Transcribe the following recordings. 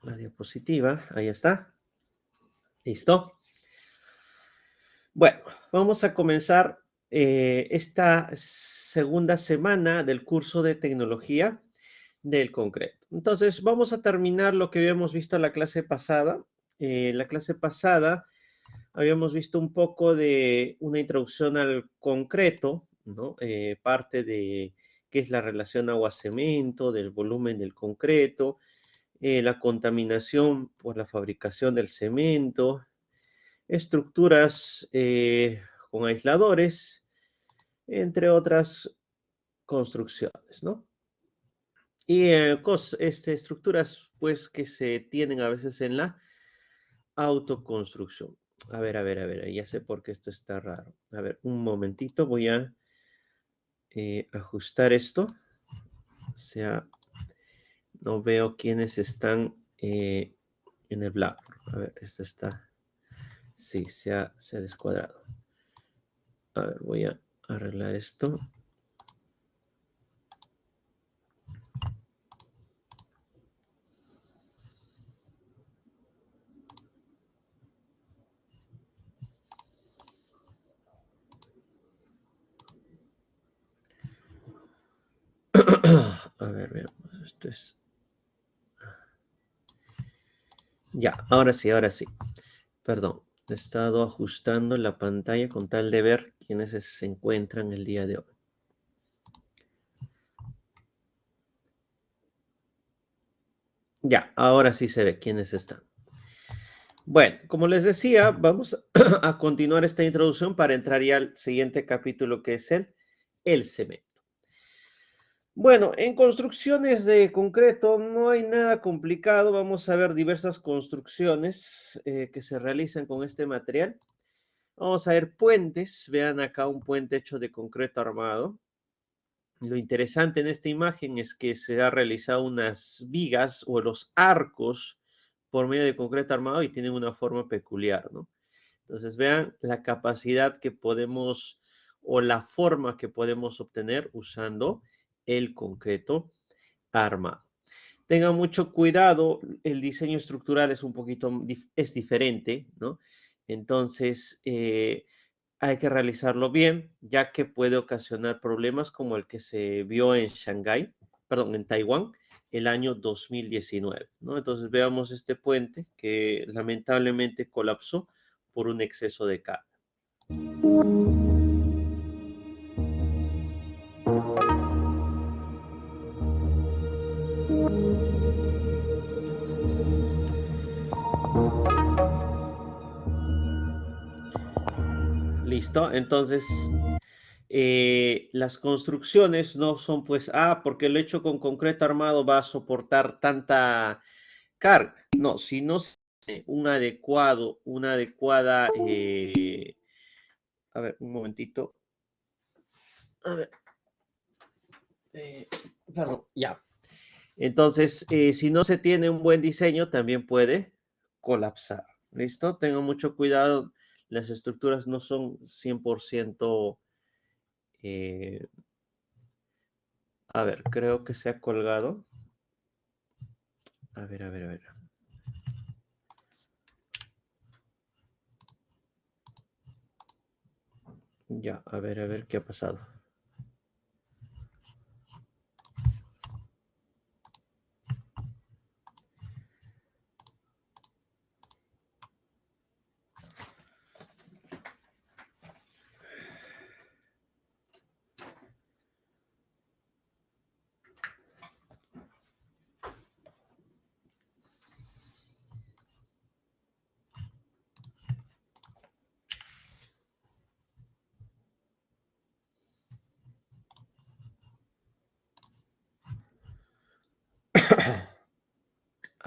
la diapositiva. Ahí está. ¿Listo? Bueno, vamos a comenzar esta segunda semana del curso de tecnología del concreto. Entonces, vamos a terminar lo que habíamos visto en la clase pasada. La clase pasada habíamos visto un poco de una introducción al concreto, ¿no? Parte de qué es la relación agua-cemento, del volumen del concreto, la contaminación por la fabricación del cemento, estructuras con aisladores, entre otras construcciones, ¿no? Y estructuras, pues, que se tienen a veces en la autoconstrucción. A ver, ya sé por qué esto está raro. A ver, un momentito, voy a ajustar esto. O sea, no veo quiénes están en el Blackboard. A ver, esto está, sí, se ha descuadrado. A ver, voy a arreglar esto. A ver, veamos, esto es... Ya, ahora sí. Perdón, he estado ajustando la pantalla con tal de ver quiénes se encuentran el día de hoy. Ya, ahora sí se ve quiénes están. Bueno, como les decía, vamos a continuar esta introducción para entrar ya al siguiente capítulo que es el cemento. Bueno, en construcciones de concreto no hay nada complicado. Vamos a ver diversas construcciones que se realizan con este material. Vamos a ver puentes. Vean acá un puente hecho de concreto armado. Lo interesante en esta imagen es que se ha realizado unas vigas o los arcos por medio de concreto armado y tienen una forma peculiar, ¿no? Entonces vean la capacidad que podemos o la forma que podemos obtener usando el concreto armado. Tengan mucho cuidado, el diseño estructural es un poquito, es diferente, ¿no? Entonces, hay que realizarlo bien, ya que puede ocasionar problemas como el que se vio en Shanghái, perdón, en Taiwán, el año 2019, ¿no? Entonces veamos este puente que lamentablemente colapsó por un exceso de carga. Listo, entonces las construcciones no son pues, porque lo hecho con concreto armado va a soportar tanta carga. No, si no se tiene una adecuada, a ver, un momentito. A ver, eh, perdón, ya. Entonces, si no se tiene un buen diseño, también puede colapsar. ¿Listo? Tengan mucho cuidado. Las estructuras no son 100%. eh, a ver, creo que se ha colgado. A ver, a ver, a ver. Ya, a ver qué ha pasado.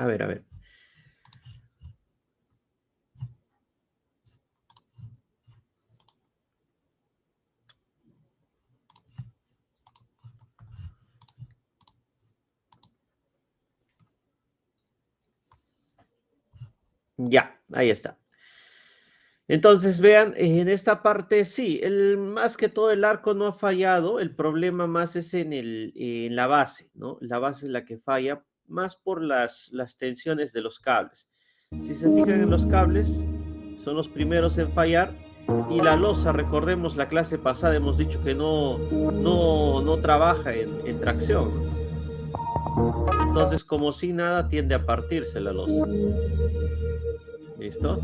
A ver, a ver. Ya, ahí está. Entonces, vean, en esta parte sí, más que todo el arco no ha fallado, el problema más es en la base, ¿no? La base es la que falla, más por las tensiones de los cables. Si se fijan en los cables, son los primeros en fallar. Y la losa, recordemos la clase pasada, hemos dicho que no trabaja en tracción, ¿no? Entonces, como si nada, tiende a partirse la losa. ¿Listo?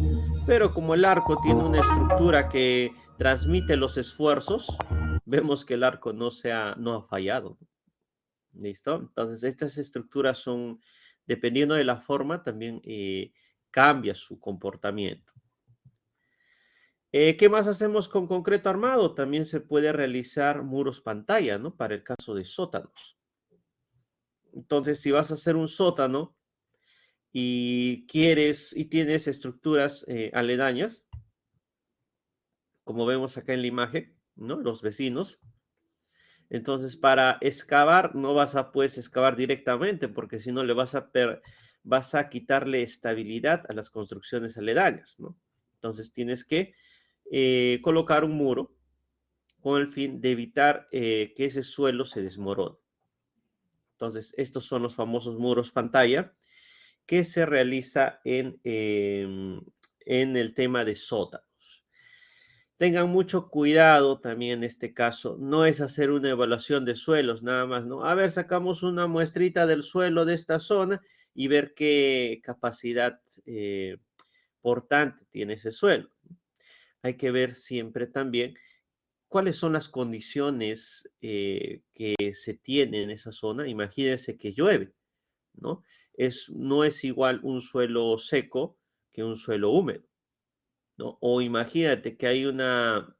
Pero como el arco tiene una estructura que transmite los esfuerzos, vemos que el arco no ha fallado. ¿Listo? Entonces, estas estructuras son, dependiendo de la forma, también cambia su comportamiento. ¿Qué más hacemos con concreto armado? También se puede realizar muros pantalla, ¿no? Para el caso de sótanos. Entonces, si vas a hacer un sótano y tienes estructuras aledañas, como vemos acá en la imagen, ¿no? Los vecinos. Entonces, para excavar, no vas a pues excavar directamente, porque si no vas a quitarle estabilidad a las construcciones aledañas, ¿no? Entonces, tienes que colocar un muro con el fin de evitar que ese suelo se desmorone. Entonces, estos son los famosos muros pantalla que se realiza en el tema de sótanos. Tengan mucho cuidado también en este caso. No es hacer una evaluación de suelos nada más, ¿no? A ver, sacamos una muestrita del suelo de esta zona y ver qué capacidad portante tiene ese suelo. Hay que ver siempre también cuáles son las condiciones que se tienen en esa zona. Imagínense que llueve, ¿no? No es igual un suelo seco que un suelo húmedo, ¿no? O imagínate que hay una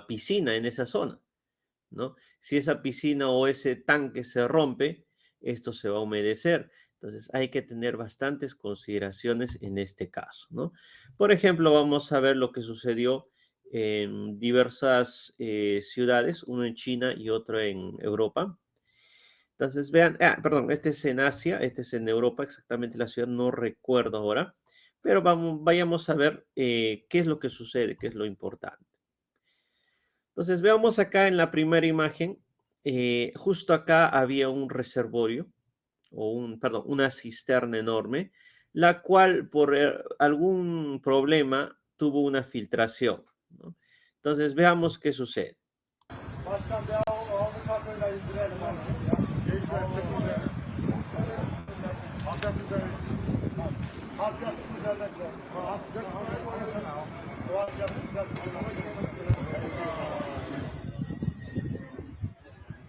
piscina en esa zona, ¿no? Si esa piscina o ese tanque se rompe, esto se va a humedecer. Entonces hay que tener bastantes consideraciones en este caso, ¿no? Por ejemplo, vamos a ver lo que sucedió en diversas ciudades, uno en China y otro en Europa. Entonces vean, perdón, este es en Asia, este es en Europa, exactamente la ciudad no recuerdo ahora, pero vayamos a ver qué es lo que sucede, qué es lo importante. Entonces veamos acá en la primera imagen, justo acá había un reservorio, perdón, una cisterna enorme, la cual por algún problema tuvo una filtración, ¿no? Entonces veamos qué sucede.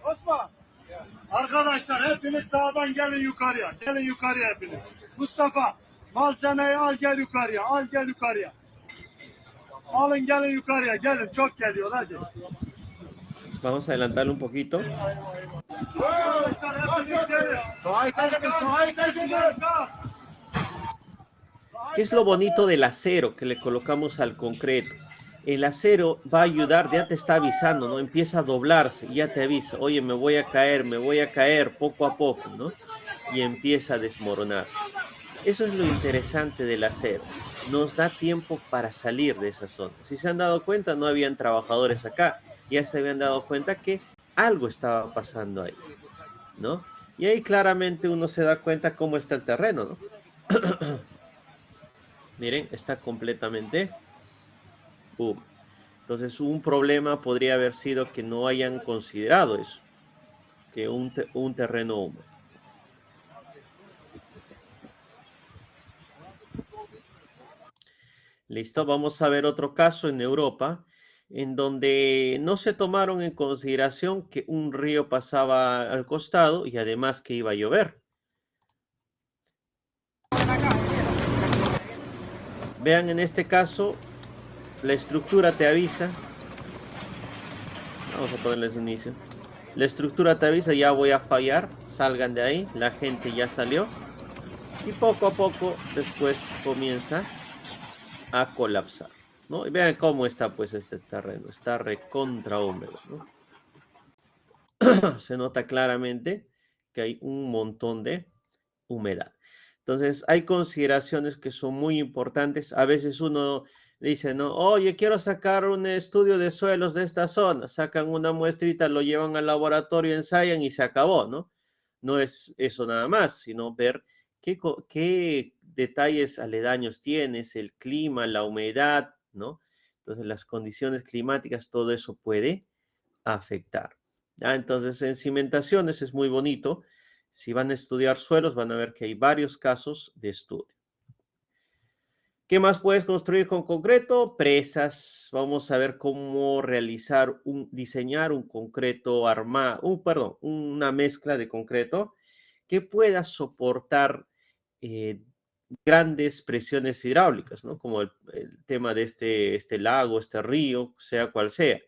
Osman, arkadaşlar hepiniz sağdan gelin yukarıya. Gelin yukarıya hepiniz. Mustafa, malzemeyi al gel yukarıya. Al gel yukarıya. Alın gelin yukarıya. Gelin çok geliyor hadi. Vamos a adelantarlo un poquito. Arkadaşlar hepiniz gelin. ¿Qué es lo bonito del acero que le colocamos al concreto? El acero va a ayudar, ya te está avisando, ¿no? Empieza a doblarse, ya te avisa, oye, me voy a caer poco a poco, ¿no? Y empieza a desmoronarse. Eso es lo interesante del acero. Nos da tiempo para salir de esa zona. Si se han dado cuenta, no habían trabajadores acá. Ya se habían dado cuenta que algo estaba pasando ahí, ¿no? Y ahí claramente uno se da cuenta cómo está el terreno, ¿no? Miren, está completamente boom. Entonces, un problema podría haber sido que no hayan considerado eso, que un terreno húmedo. Listo, vamos a ver otro caso en Europa, en donde no se tomaron en consideración que un río pasaba al costado y además que iba a llover. Vean en este caso, la estructura te avisa. Vamos a ponerles un inicio. La estructura te avisa, ya voy a fallar, salgan de ahí, la gente ya salió. Y poco a poco después comienza a colapsar, ¿no? Y vean cómo está pues este terreno, está recontra húmedo, ¿no? Se nota claramente que hay un montón de humedad. Entonces, hay consideraciones que son muy importantes. A veces uno dice, no, oye, quiero sacar un estudio de suelos de esta zona. Sacan una muestrita, lo llevan al laboratorio, ensayan y se acabó, ¿no? no es eso nada más, sino ver qué detalles aledaños tienes, el clima, la humedad, ¿no? Entonces, las condiciones climáticas, todo eso puede afectar. ¿Ya? Entonces, en cimentaciones es muy bonito. Si van a estudiar suelos, van a ver que hay varios casos de estudio. ¿Qué más puedes construir con concreto? Presas. Vamos a ver cómo diseñar un concreto armado, perdón, una mezcla de concreto que pueda soportar eh, grandes presiones hidráulicas, ¿no? Como el tema de este lago, este río, sea cual sea,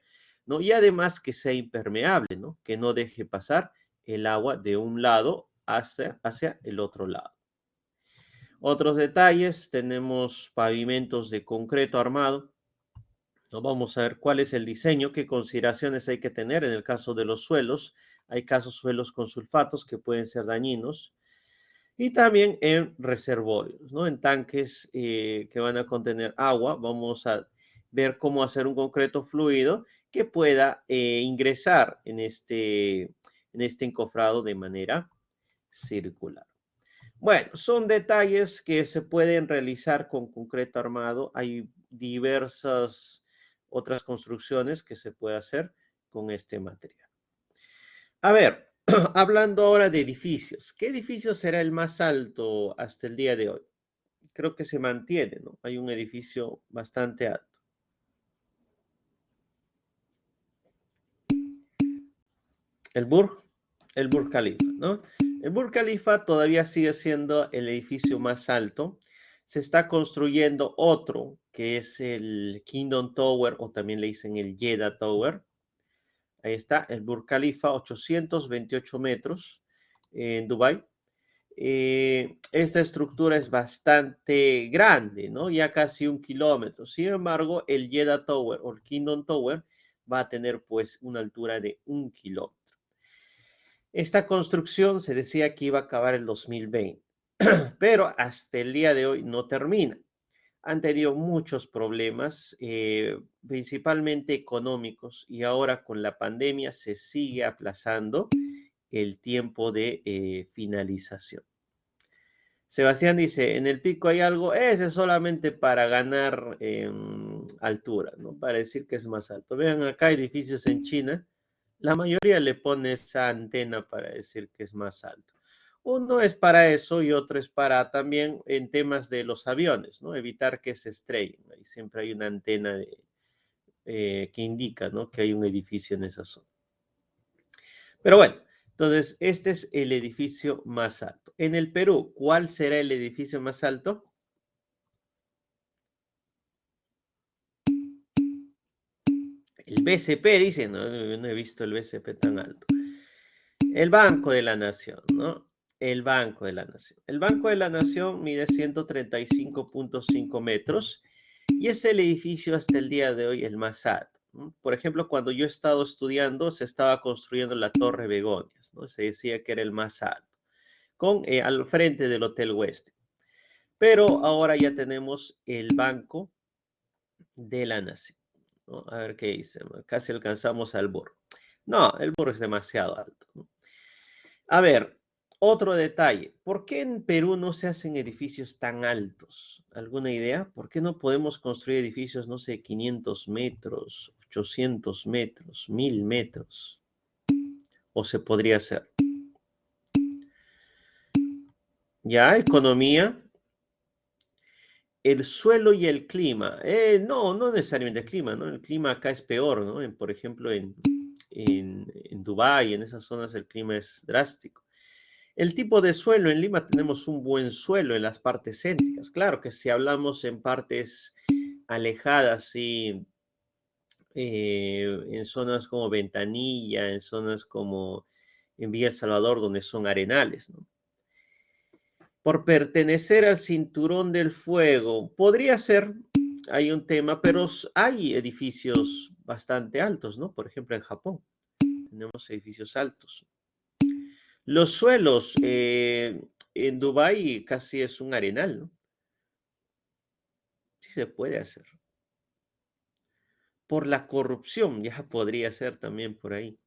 ¿no? Y además que sea impermeable, ¿no? Que no deje pasar el agua de un lado hacia el otro lado. Otros detalles, tenemos pavimentos de concreto armado. ¿No? Vamos a ver cuál es el diseño, qué consideraciones hay que tener en el caso de los suelos. Hay casos suelos con sulfatos que pueden ser dañinos. Y también en reservorios, ¿no? En tanques que van a contener agua, vamos a ver cómo hacer un concreto fluido que pueda ingresar en este encofrado de manera circular. Bueno, son detalles que se pueden realizar con concreto armado. Hay diversas otras construcciones que se puede hacer con este material. A ver, hablando ahora de edificios, ¿qué edificio será el más alto hasta el día de hoy? Creo que se mantiene, ¿no? Hay un edificio bastante alto. El Burj, el Burj Khalifa, ¿no? El Burj Khalifa todavía sigue siendo el edificio más alto. Se está construyendo otro, que es el Kingdom Tower, o también le dicen el Jeddah Tower. Ahí está, el Burj Khalifa, 828 metros en Dubái. Esta estructura es bastante grande, ¿no? Ya casi 1 kilómetro. Sin embargo, el Jeddah Tower o el Kingdom Tower va a tener pues una altura de 1 kilómetro. Esta construcción se decía que iba a acabar el 2020, pero hasta el día de hoy no termina. Han tenido muchos problemas, principalmente económicos, y ahora con la pandemia se sigue aplazando el tiempo de finalización. Sebastián dice, en el pico hay algo, ese es solamente para ganar altura, ¿no? Para decir que es más alto. Vean, acá hay edificios en China, la mayoría le pone esa antena para decir que es más alto. Uno es para eso y otro es para también en temas de los aviones, ¿no? Evitar que se estrellen. Ahí siempre hay una antena que indica, ¿no? Que hay un edificio en esa zona. Pero bueno, entonces este es el edificio más alto. En el Perú, ¿cuál será el edificio más alto? El BCP, dice, no, no he visto el BCP tan alto. El Banco de la Nación, ¿no? El Banco de la Nación. El Banco de la Nación mide 135.5 metros y es el edificio hasta el día de hoy el más alto, ¿no? Por ejemplo, cuando yo he estado estudiando, se estaba construyendo la Torre Begonias, ¿no? Se decía que era el más alto, al frente del Hotel West. Pero ahora ya tenemos el Banco de la Nación, ¿no? A ver qué dice, casi alcanzamos al burro. No, el burro es demasiado alto, ¿no? A ver, otro detalle. ¿Por qué en Perú no se hacen edificios tan altos? ¿Alguna idea? ¿Por qué no podemos construir edificios, no sé, 500 metros, 800 metros, 1000 metros? ¿O se podría hacer? Ya, economía, el suelo y el clima. No, no necesariamente el clima, ¿no? El clima acá es peor, ¿no? Por ejemplo, en Dubái, en esas zonas el clima es drástico. El tipo de suelo, en Lima tenemos un buen suelo en las partes céntricas. Claro que si hablamos en partes alejadas, sí, en zonas como Ventanilla, en zonas como en Villa El Salvador, donde son arenales, ¿no? Por pertenecer al cinturón del fuego, podría ser, hay un tema, pero hay edificios bastante altos, ¿no? Por ejemplo, en Japón tenemos edificios altos. Los suelos en Dubái casi es un arenal, ¿no? Sí se puede hacer. Por la corrupción, ya podría ser también por ahí.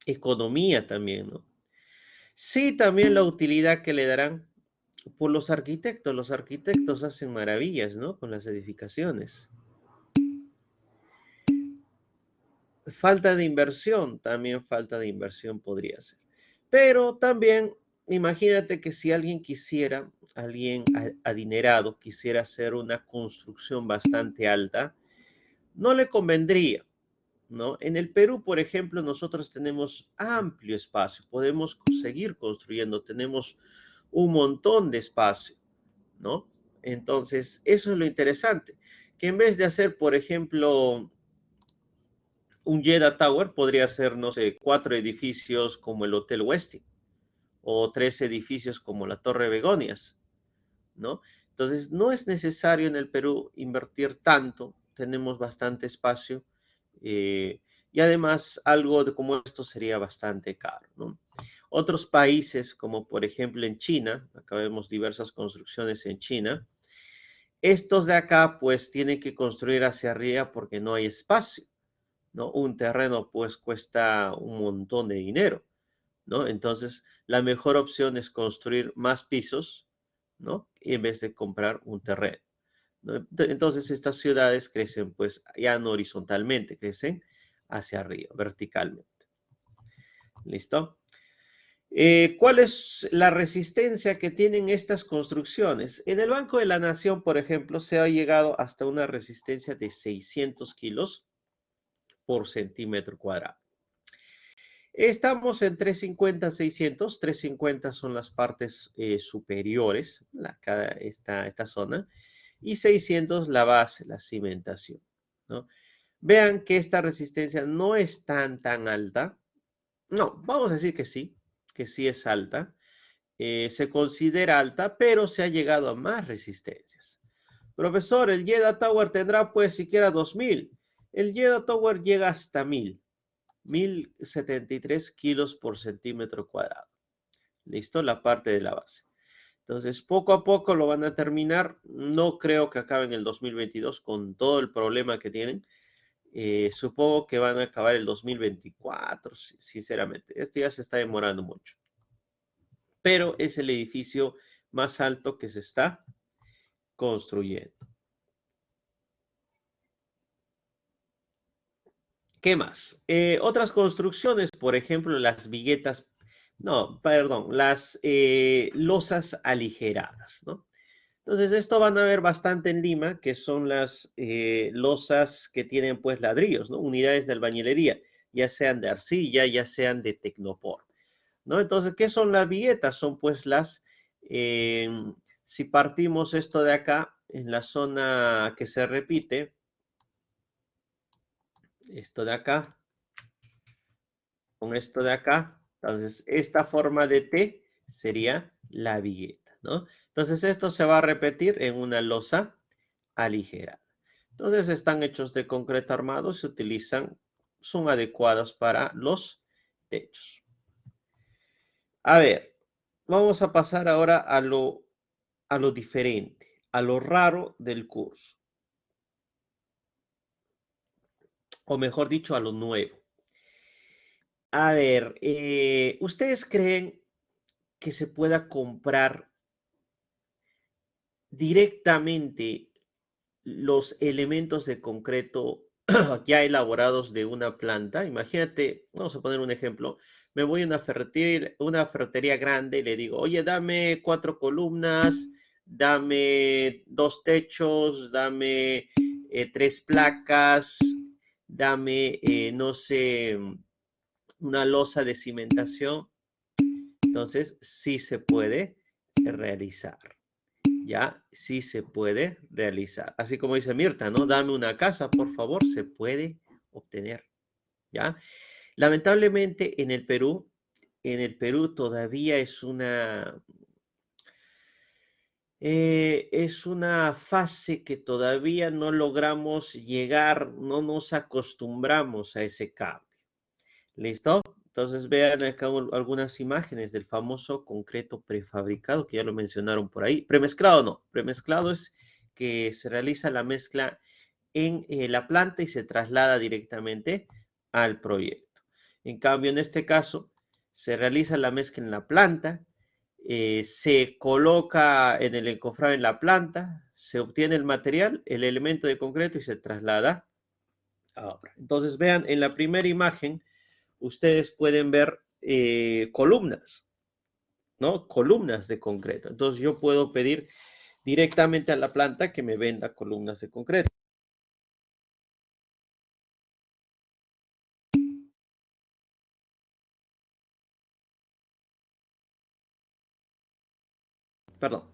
Economía también, ¿no? Sí, también la utilidad que le darán por los arquitectos. Los arquitectos hacen maravillas, ¿no? Con las edificaciones. Falta de inversión, también falta de inversión podría ser. Pero también, imagínate que si alguien quisiera, alguien adinerado, quisiera hacer una construcción bastante alta, no le convendría, ¿no? En el Perú, por ejemplo, nosotros tenemos amplio espacio, podemos seguir construyendo, tenemos un montón de espacio, ¿no? Entonces, eso es lo interesante, que en vez de hacer, por ejemplo, un Jeddah Tower, podría ser, no sé, 4 edificios como el Hotel Westin o 3 edificios como la Torre Begonias, ¿no? Entonces, no es necesario en el Perú invertir tanto, tenemos bastante espacio y además algo de como esto sería bastante caro, ¿no? Otros países, como por ejemplo en China, acá vemos diversas construcciones en China, estos de acá pues tienen que construir hacia arriba porque no hay espacio, ¿no? Un terreno pues cuesta un montón de dinero, ¿no? Entonces, la mejor opción es construir más pisos, ¿no? En vez de comprar un terreno, ¿no? Entonces, estas ciudades crecen pues ya no horizontalmente, crecen hacia arriba, verticalmente. ¿Listo? ¿Cuál es la resistencia que tienen estas construcciones? En el Banco de la Nación, por ejemplo, se ha llegado hasta una resistencia de 600 kilos por centímetro cuadrado. Estamos en 350, 600. 350 son las partes superiores, esta zona, y 600 la base, la cimentación, ¿no? Vean que esta resistencia no es tan alta. No, vamos a decir que sí es alta. Se considera alta, pero se ha llegado a más resistencias. Profesor, el Jeddah Tower tendrá pues siquiera 2000. El Jeddah Tower llega hasta 1073 kilos por centímetro cuadrado. ¿Listo? La parte de la base. Entonces, poco a poco lo van a terminar. No creo que acaben el 2022 con todo el problema que tienen. Supongo que van a acabar el 2024, sinceramente. Esto ya se está demorando mucho. Pero es el edificio más alto que se está construyendo. ¿Qué más? Otras construcciones, por ejemplo, las viguetas, no, perdón, las losas aligeradas, ¿no? Entonces, esto van a ver bastante en Lima, que son las losas que tienen pues ladrillos, ¿no? Unidades de albañilería, ya sean de arcilla, ya sean de tecnopor, ¿no? Entonces, ¿qué son las viguetas? Son pues eh, si partimos esto de acá, en la zona que se repite, esto de acá, con esto de acá. Entonces, esta forma de T sería la vigueta, ¿no? Entonces, esto se va a repetir en una losa aligerada. Entonces, están hechos de concreto armado, se utilizan, son adecuados para los techos. A ver, vamos a pasar ahora a lo diferente, a lo raro del curso, o mejor dicho, a lo nuevo. A ver, ¿ustedes creen que se pueda comprar directamente los elementos de concreto ya elaborados de una planta? Imagínate, vamos a poner un ejemplo. Me voy a una ferretería grande y le digo, oye, dame 4 columnas, dame 2 techos, dame 3 placas, dame, no sé, una losa de cimentación. Entonces, sí se puede realizar. Ya, sí se puede realizar. Así como dice Mirta, ¿no? Dame una casa, por favor, se puede obtener. ¿Ya? Lamentablemente en el Perú todavía es una fase que todavía no logramos llegar, no nos acostumbramos a ese cambio. ¿Listo? Entonces vean acá algunas imágenes del famoso concreto prefabricado, que ya lo mencionaron por ahí. Premezclado no, premezclado es que se realiza la mezcla en la planta y se traslada directamente al proyecto. En cambio, en este caso, se realiza la mezcla en la planta, se coloca en el encofrado en la planta, se obtiene el material, el elemento de concreto y se traslada a obra. Entonces vean, en la primera imagen ustedes pueden ver columnas, ¿no? Columnas de concreto. Entonces yo puedo pedir directamente a la planta que me venda columnas de concreto. Perdón.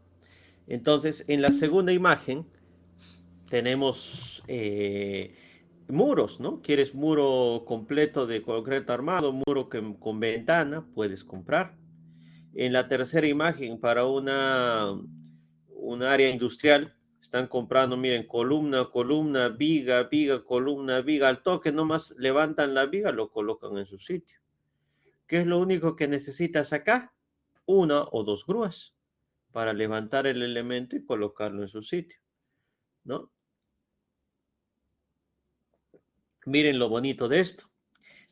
Entonces, en la segunda imagen tenemos muros, ¿no? ¿Quieres muro completo de concreto armado, muro con ventana? Puedes comprar. En la tercera imagen, para un área industrial, están comprando, miren, columna, columna, viga, viga, columna, viga. Al toque nomás levantan la viga, lo colocan en su sitio. ¿Qué es lo único que necesitas acá? Una o dos grúas para levantar el elemento y colocarlo en su sitio, ¿no? Miren lo bonito de esto.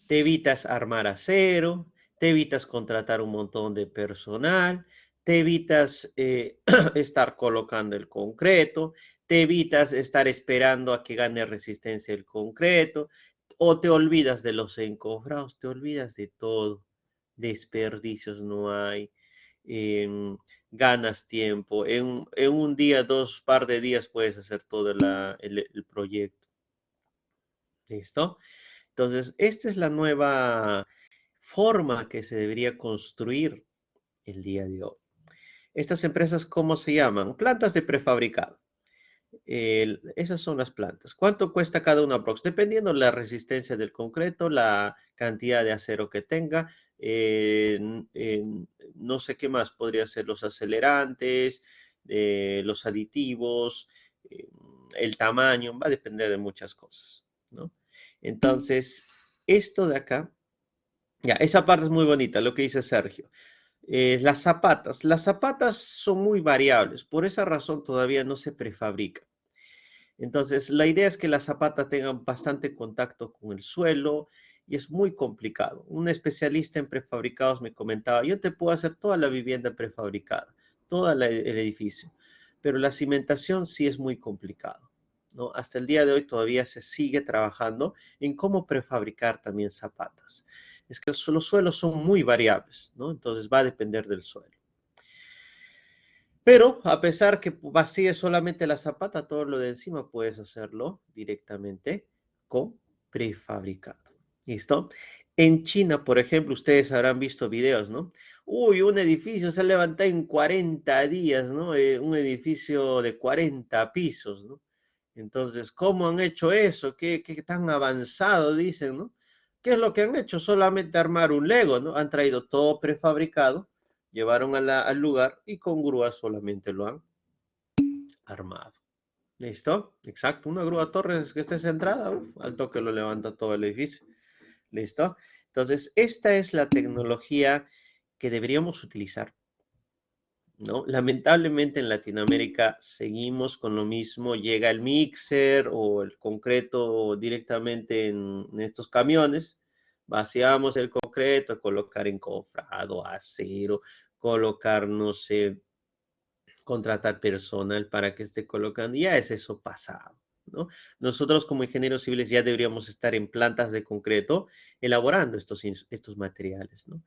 Te evitas armar acero, te evitas contratar un montón de personal, te evitas estar colocando el concreto, te evitas estar esperando a que gane resistencia el concreto, o te olvidas de los encofrados, te olvidas de todo. Desperdicios no hay, em, ganas tiempo. En un día, dos par de días puedes hacer todo el proyecto. ¿Listo? Entonces, esta es la nueva forma que se debería construir el día de hoy. Estas empresas, ¿cómo se llaman? Plantas de prefabricado. Esas son las plantas. ¿Cuánto cuesta cada una aprox? Dependiendo la resistencia del concreto, la cantidad de acero que tenga, no sé qué más podría ser los acelerantes, los aditivos, eh, el tamaño, va a depender de muchas cosas, ¿no? Entonces, esto de acá, ya, esa parte es muy bonita, lo que dice Sergio. Las zapatas son muy variables, por esa razón todavía no se prefabrican. Entonces, la idea es que las zapatas tengan bastante contacto con el suelo y es muy complicado. Un especialista en prefabricados me comentaba, yo te puedo hacer toda la vivienda prefabricada, todo el edificio, pero la cimentación sí es muy complicado, ¿no? Hasta el día de hoy todavía se sigue trabajando en cómo prefabricar también zapatas. Es que los suelos son muy variables, ¿no? Entonces va a depender del suelo. Pero a pesar que vacíes solamente la zapata, todo lo de encima puedes hacerlo directamente con prefabricado. ¿Listo? En China, por ejemplo, ustedes habrán visto videos, ¿no? Uy, un edificio se levanta en 40 días, ¿no? Un edificio de 40 pisos, ¿no? Entonces, ¿cómo han hecho eso? ¿Qué tan avanzado dicen, ¿no? ¿Qué es lo que han hecho? Solamente armar un Lego, ¿no? Han traído todo prefabricado, llevaron al lugar y con grúas solamente lo han armado. ¿Listo? Exacto, una grúa Torres que esté centrada, al toque lo levanta todo el edificio. ¿Listo? Entonces, esta es la tecnología que deberíamos utilizar, ¿no? Lamentablemente en Latinoamérica seguimos con lo mismo, llega el mixer o el concreto directamente en estos camiones, vaciamos el concreto, colocar encofrado, acero, colocar, no sé, contratar personal para que esté colocando, ya es eso pasado, ¿no? Nosotros como ingenieros civiles ya deberíamos estar en plantas de concreto elaborando estos materiales, ¿no?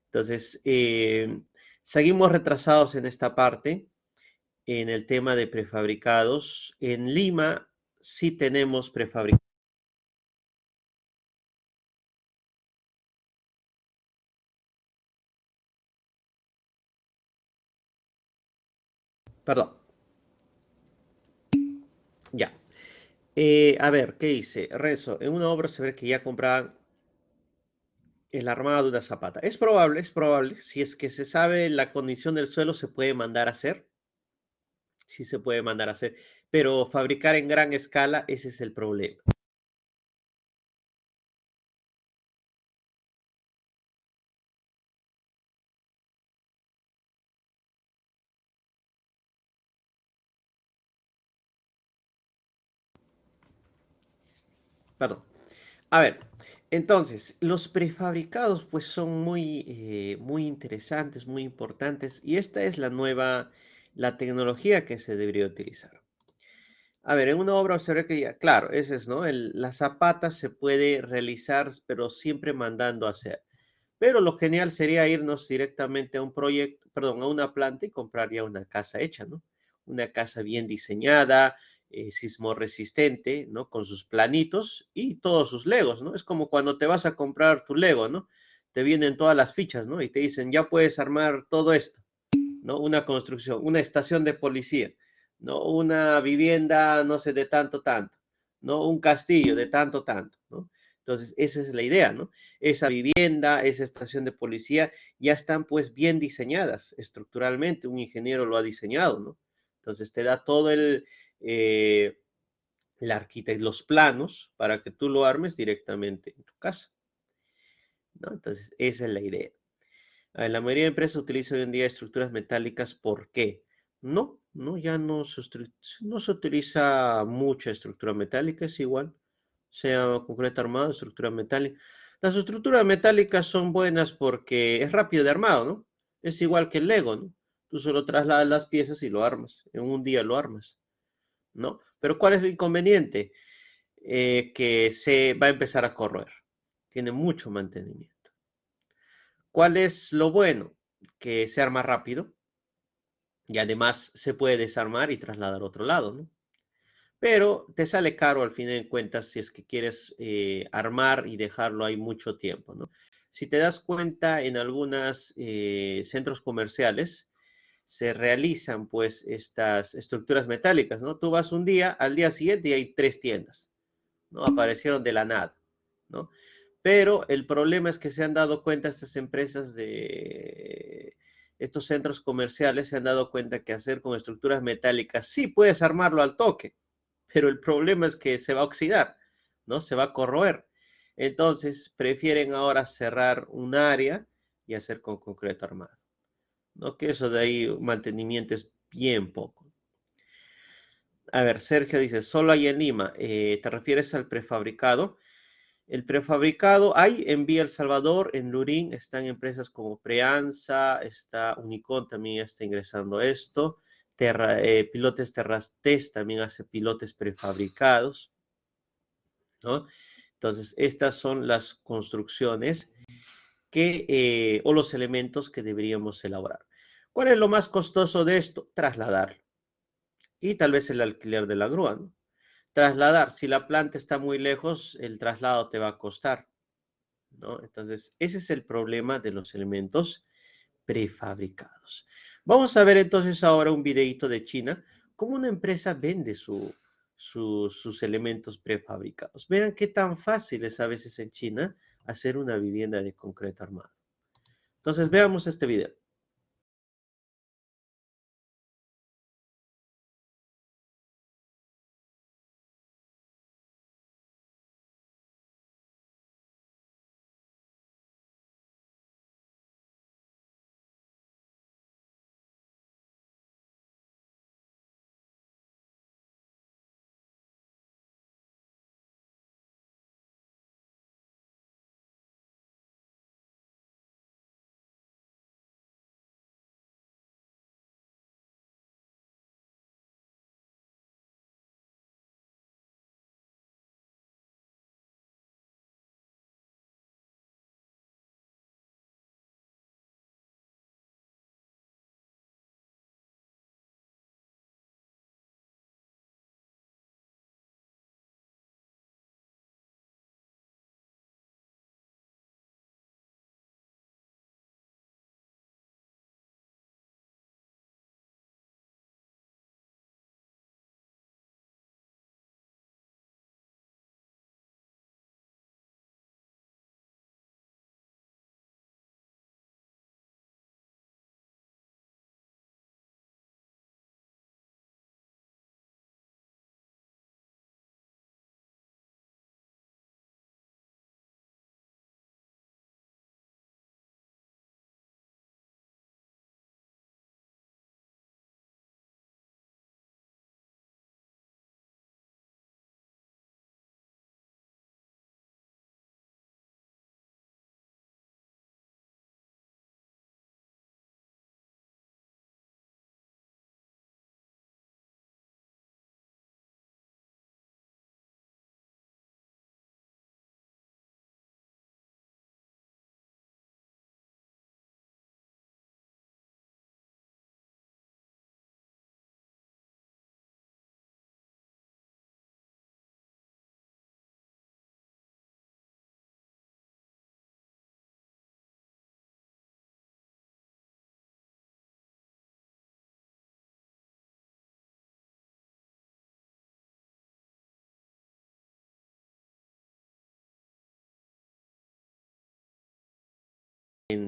Entonces, seguimos retrasados en esta parte, en el tema de prefabricados. En Lima sí tenemos prefabricados. Perdón, ya. A ver, ¿qué hice? Rezo, en una obra se ve que ya compraban el armado de una zapata. Es probable, si es que se sabe la condición del suelo, se puede mandar a hacer, sí se puede mandar a hacer, pero fabricar en gran escala, ese es el problema. Perdón. A ver, Entonces, los prefabricados pues son muy interesantes, muy importantes y esta es la tecnología que se debería utilizar. A ver, en una obra observé que ya, claro, ese es, ¿no? La zapata se puede realizar, pero siempre mandando a hacer. Pero lo genial sería irnos directamente a un proyecto, perdón, a una planta y comprar ya una casa hecha, ¿no? Una casa bien diseñada, sismo resistente, ¿no? Con sus planitos y todos sus legos, ¿no? Es como cuando te vas a comprar tu Lego, ¿no? Te vienen todas las fichas, ¿no? Y te dicen, ya puedes armar todo esto, ¿no? Una construcción, una estación de policía, ¿no? Una vivienda, no sé, de tanto, tanto, ¿no? Un castillo de tanto, tanto, ¿no? Entonces, esa es la idea, ¿no? Esa vivienda, esa estación de policía ya están pues bien diseñadas estructuralmente, un ingeniero lo ha diseñado, ¿no? Entonces te da todo el arquitecto, los planos para que tú lo armes directamente en tu casa, ¿no? Entonces, esa es la idea. La mayoría de empresas utilizan hoy en día estructuras metálicas. ¿Por qué? No, ya no se utiliza mucha estructura metálica, es igual, sea concreto armado, estructura metálica. Las estructuras metálicas son buenas porque es rápido de armado, ¿no? Es igual que el Lego, ¿no? Tú solo trasladas las piezas y lo armas. En un día lo armas, ¿no? Pero ¿cuál es el inconveniente? Que se va a empezar a corroer. Tiene mucho mantenimiento. ¿Cuál es lo bueno? Que se arma rápido y además se puede desarmar y trasladar a otro lado, ¿no? Pero te sale caro al fin de cuentas si es que quieres armar y dejarlo ahí mucho tiempo, ¿no? Si te das cuenta, en algunos centros comerciales se realizan pues estas estructuras metálicas, ¿no? Tú vas un día, al día siguiente y hay 3 tiendas, ¿no? Aparecieron de la nada, ¿no? Pero el problema es que se han dado cuenta estas empresas de estos centros comerciales, se han dado cuenta que hacer con estructuras metálicas, sí puedes armarlo al toque, pero el problema es que se va a oxidar, ¿no? Se va a corroer. Entonces, prefieren ahora cerrar un área y hacer con concreto armado, ¿no? Que eso de ahí mantenimiento es bien poco. A ver, Sergio dice, solo hay en Lima. ¿Te refieres al prefabricado? El prefabricado hay en Vía El Salvador, en Lurín, están empresas como Preanza, está Unicon también está ingresando a esto, Pilotes Terrastés también hace pilotes prefabricados, ¿no? Entonces, estas son las construcciones o los elementos que deberíamos elaborar. ¿Cuál es lo más costoso de esto? Trasladarlo. Y tal vez el alquiler de la grúa, ¿no? Trasladar, si la planta está muy lejos, el traslado te va a costar, ¿no? Entonces, ese es el problema de los elementos prefabricados. Vamos a ver entonces ahora un videito de China, cómo una empresa vende sus elementos prefabricados. Vean qué tan fácil es a veces en China hacer una vivienda de concreto armado. Entonces, veamos este video.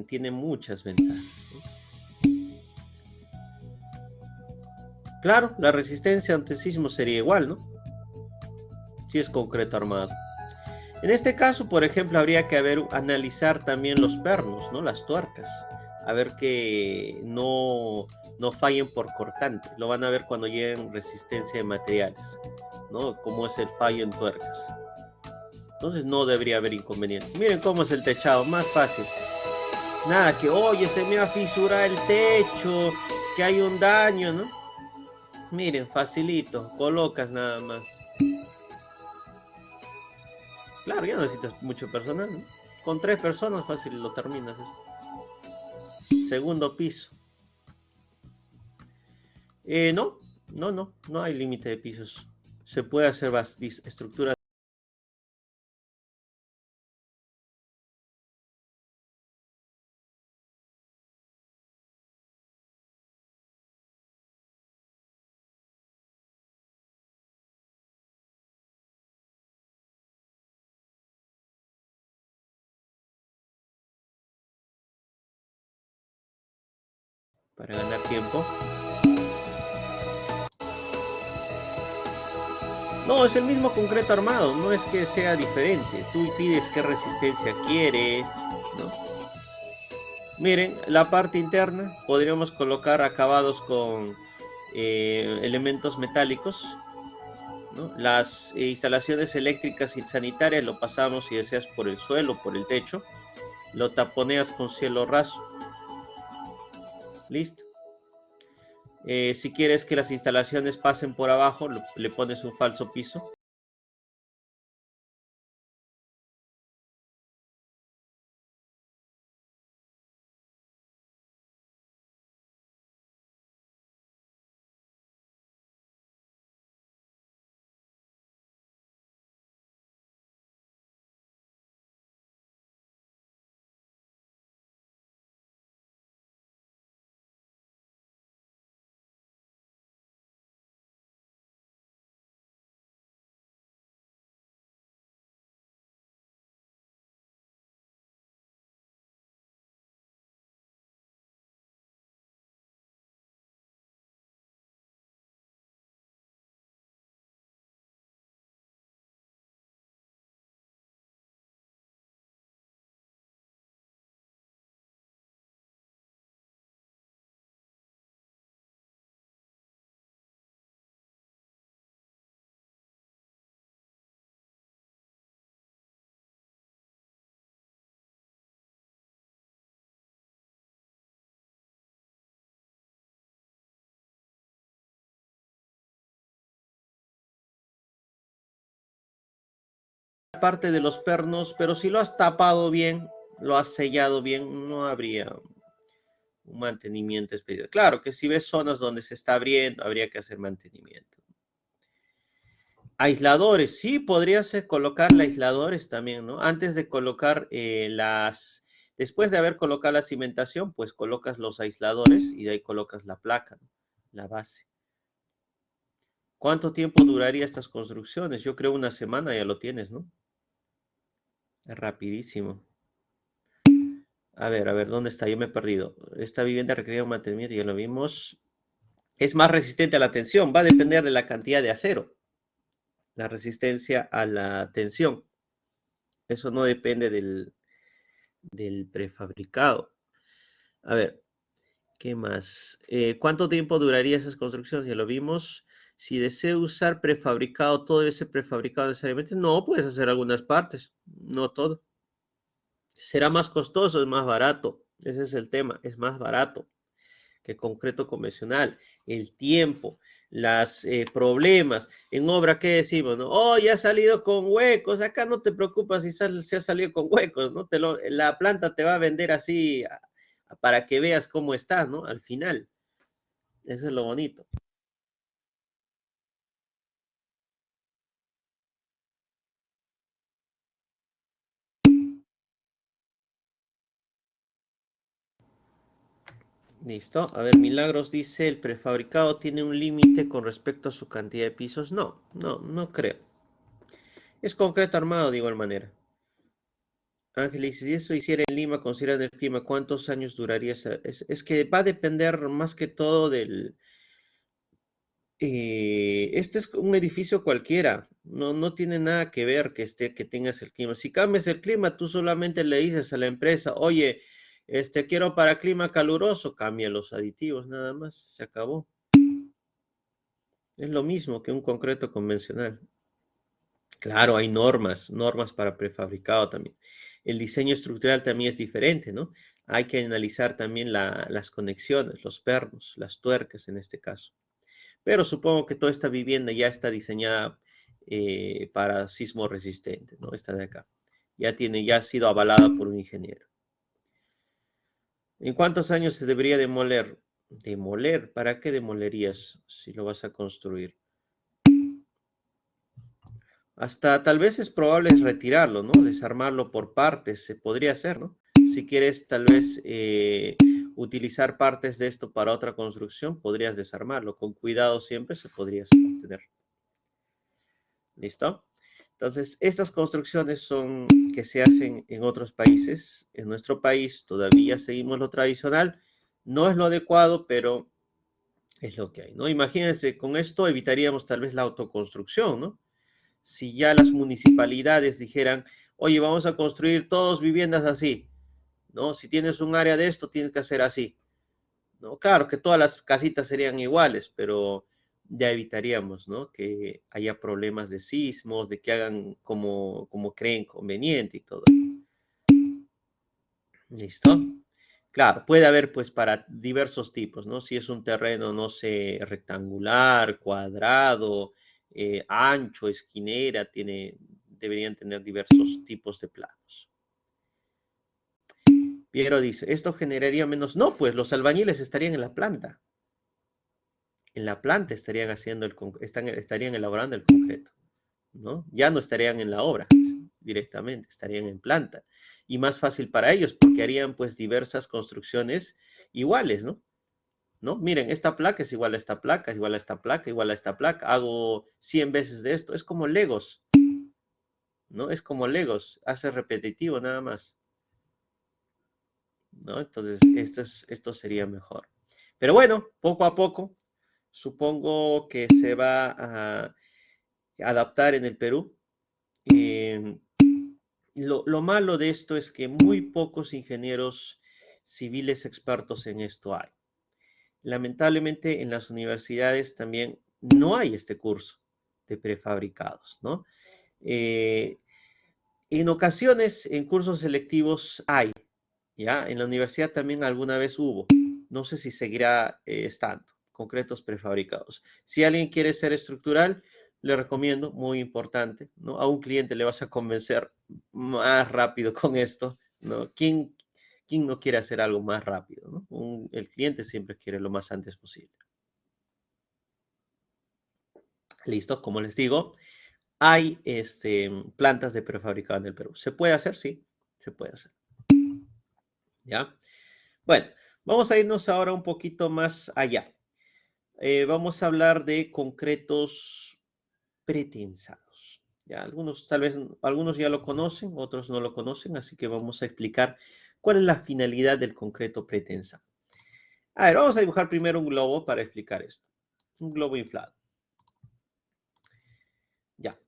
tiene muchas ventajas, ¿no? Claro, la resistencia ante sismo sería igual, ¿no? Si es concreto armado. En este caso, por ejemplo, habría que analizar también los pernos, ¿no? Las tuercas. A ver que no fallen por cortante. Lo van a ver cuando lleguen resistencia de materiales, ¿no? Cómo es el fallo en tuercas. Entonces no debería haber inconvenientes. Miren cómo es el techado, más fácil. Nada que, oye, se me ha fisurado el techo, que hay un daño, ¿no? Miren, facilito, colocas nada más. Claro, ya no necesitas mucho personal, ¿no? Con 3 personas fácil lo terminas esto. Segundo piso. No hay límite de pisos. Se puede hacer estructuras. Para ganar tiempo. No, es el mismo concreto armado, no es que sea diferente. Tú pides qué resistencia quiere, ¿no? Miren, la parte interna podríamos colocar acabados con elementos metálicos, ¿no? Las instalaciones eléctricas y sanitarias lo pasamos, si deseas, por el suelo, por el techo. Lo taponeas con cielo raso. Listo. Si quieres que las instalaciones pasen por abajo, le pones un falso piso. Parte de los pernos, pero si lo has tapado bien, lo has sellado bien, no habría un mantenimiento especial. Claro que si ves zonas donde se está abriendo, habría que hacer mantenimiento. Aisladores, sí, podría ser colocarle aisladores también, ¿no? Antes de colocar después de haber colocado la cimentación, pues colocas los aisladores y de ahí colocas la placa, ¿no? La base. ¿Cuánto tiempo duraría estas construcciones? Yo creo una semana ya lo tienes, ¿no? Es rapidísimo. A ver, ¿dónde está? Yo me he perdido. Esta vivienda requería un mantenimiento, ya lo vimos. Es más resistente a la tensión, va a depender de la cantidad de acero. La resistencia a la tensión. Eso no depende del prefabricado. A ver, ¿qué más? ¿Cuánto tiempo duraría esas construcciones? Ya lo vimos. Si deseo usar prefabricado, todo ese prefabricado necesariamente, no, puedes hacer algunas partes, no todo. Será más costoso, es más barato. Ese es el tema, es más barato que concreto convencional. El tiempo, los problemas. En obra, ¿qué decimos? ¿No? Oh, ya ha salido con huecos. Acá no te preocupas si se ha salido con huecos, ¿no? La planta te va a vender así para que veas cómo está, ¿no? Al final. Eso es lo bonito. Listo. A ver, Milagros dice, ¿el prefabricado tiene un límite con respecto a su cantidad de pisos? No creo. Es concreto armado de igual manera. Ángeles, si eso hiciera en Lima, considerando el clima, ¿cuántos años duraría esa? Es que va a depender más que todo del... este es un edificio cualquiera, no tiene nada que ver que tengas el clima. Si cambias el clima, tú solamente le dices a la empresa, oye, quiero para clima caluroso, cambia los aditivos, nada más, se acabó. Es lo mismo que un concreto convencional. Claro, hay normas para prefabricado también. El diseño estructural también es diferente, ¿no? Hay que analizar también las conexiones, los pernos, las tuercas en este caso. Pero supongo que toda esta vivienda ya está diseñada para sismo resistente, ¿no? Esta de acá. Ya ha sido avalada por un ingeniero. ¿En cuántos años se debería demoler? ¿Demoler? ¿Para qué demolerías si lo vas a construir? Hasta tal vez es probable retirarlo, ¿no? Desarmarlo por partes, se podría hacer, ¿no? Si quieres tal vez utilizar partes de esto para otra construcción, podrías desarmarlo. Con cuidado siempre se podría obtener. ¿Listo? Entonces, estas construcciones son que se hacen en otros países. En nuestro país todavía seguimos lo tradicional. No es lo adecuado, pero es lo que hay, ¿no? Imagínense, con esto evitaríamos tal vez la autoconstrucción, ¿no? Si ya las municipalidades dijeran, oye, vamos a construir todas viviendas así, ¿no? Si tienes un área de esto, tienes que hacer así, ¿no? Claro que todas las casitas serían iguales, pero ya evitaríamos, ¿no? Que haya problemas de sismos, de que hagan como creen conveniente y todo. ¿Listo? Claro, puede haber pues para diversos tipos, ¿no? Si es un terreno, no sé, rectangular, cuadrado, ancho, esquinera, deberían tener diversos tipos de planos. Piero dice, ¿esto generaría menos? No, pues los albañiles estarían en la planta. En la planta estarían estarían elaborando el concreto, ¿no? Ya no estarían en la obra directamente, estarían en planta. Y más fácil para ellos porque harían pues diversas construcciones iguales, ¿no? ¿No? Miren, esta placa es igual a esta placa, es igual a esta placa, igual a esta placa, hago 100 veces de esto, es como Legos, ¿no? Es como Legos, hace repetitivo nada más, ¿no? Entonces, esto sería mejor. Pero bueno, poco a poco, supongo que se va a adaptar en el Perú. Eh, lo malo de esto es que muy pocos ingenieros civiles expertos en esto hay. Lamentablemente en las universidades también no hay este curso de prefabricados, ¿no? Eh, en ocasiones, en cursos selectivos hay, ¿ya? En la universidad también alguna vez hubo. No sé si seguirá estando, concretos prefabricados. Si alguien quiere ser estructural, le recomiendo, muy importante, ¿no? A un cliente le vas a convencer más rápido con esto, ¿no? ¿Quién no quiere hacer algo más rápido, ¿no? El cliente siempre quiere lo más antes posible. Listo, como les digo, hay plantas de prefabricado en el Perú. ¿Se puede hacer? Sí, se puede hacer. ¿Ya? Bueno, vamos a irnos ahora un poquito más allá. Vamos a hablar de concretos pretensados. Ya, tal vez, algunos ya lo conocen, otros no lo conocen, así que vamos a explicar cuál es la finalidad del concreto pretensado. A ver, vamos a dibujar primero un globo para explicar esto. Un globo inflado. Ya.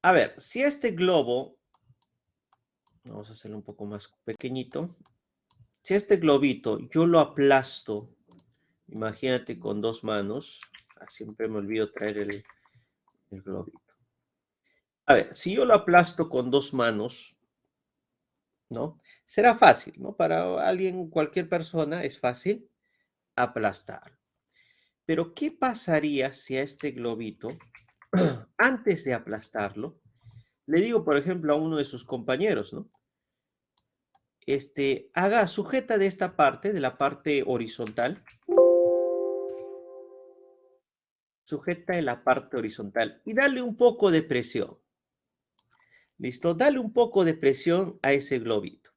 A ver, si este globo, vamos a hacerlo un poco más pequeñito. Si este globito yo lo aplasto, imagínate con dos manos, siempre me olvido traer el globito. A ver, si yo lo aplasto con dos manos, ¿no? Será fácil, ¿no? Para alguien, cualquier persona, es fácil aplastar. Pero, ¿qué pasaría si a este globito, antes de aplastarlo, le digo, por ejemplo, a uno de sus compañeros, ¿no? Sujeta de esta parte, de la parte horizontal, sujeta en la parte horizontal y dale un poco de presión. ¿Listo? Dale un poco de presión a ese globito.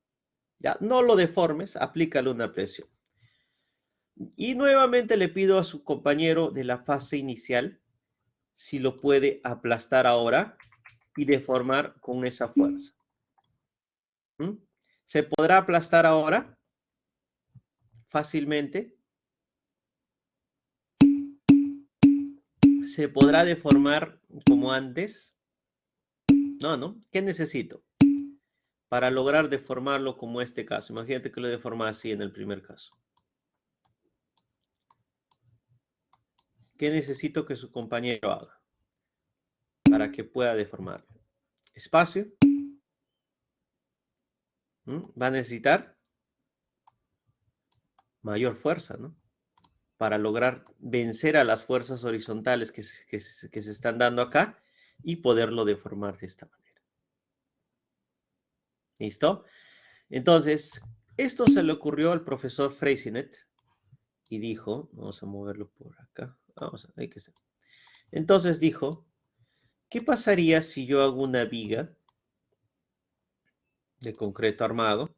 Ya, no lo deformes, aplícale una presión. Y nuevamente le pido a su compañero de la fase inicial si lo puede aplastar ahora y deformar con esa fuerza. ¿Mm? ¿Se podrá aplastar ahora fácilmente? ¿Se podrá deformar como antes? No, ¿no? ¿Qué necesito para lograr deformarlo como este caso? Imagínate que lo deforma así en el primer caso. ¿Qué necesito que su compañero haga para que pueda deformarlo? Espacio. Va a necesitar mayor fuerza, ¿no? Para lograr vencer a las fuerzas horizontales que se están dando acá y poderlo deformar de esta manera. ¿Listo? Entonces, esto se le ocurrió al profesor Freycinet y dijo, vamos a moverlo por acá, vamos a, ahí que está. Entonces dijo, ¿qué pasaría si yo hago una viga de concreto armado?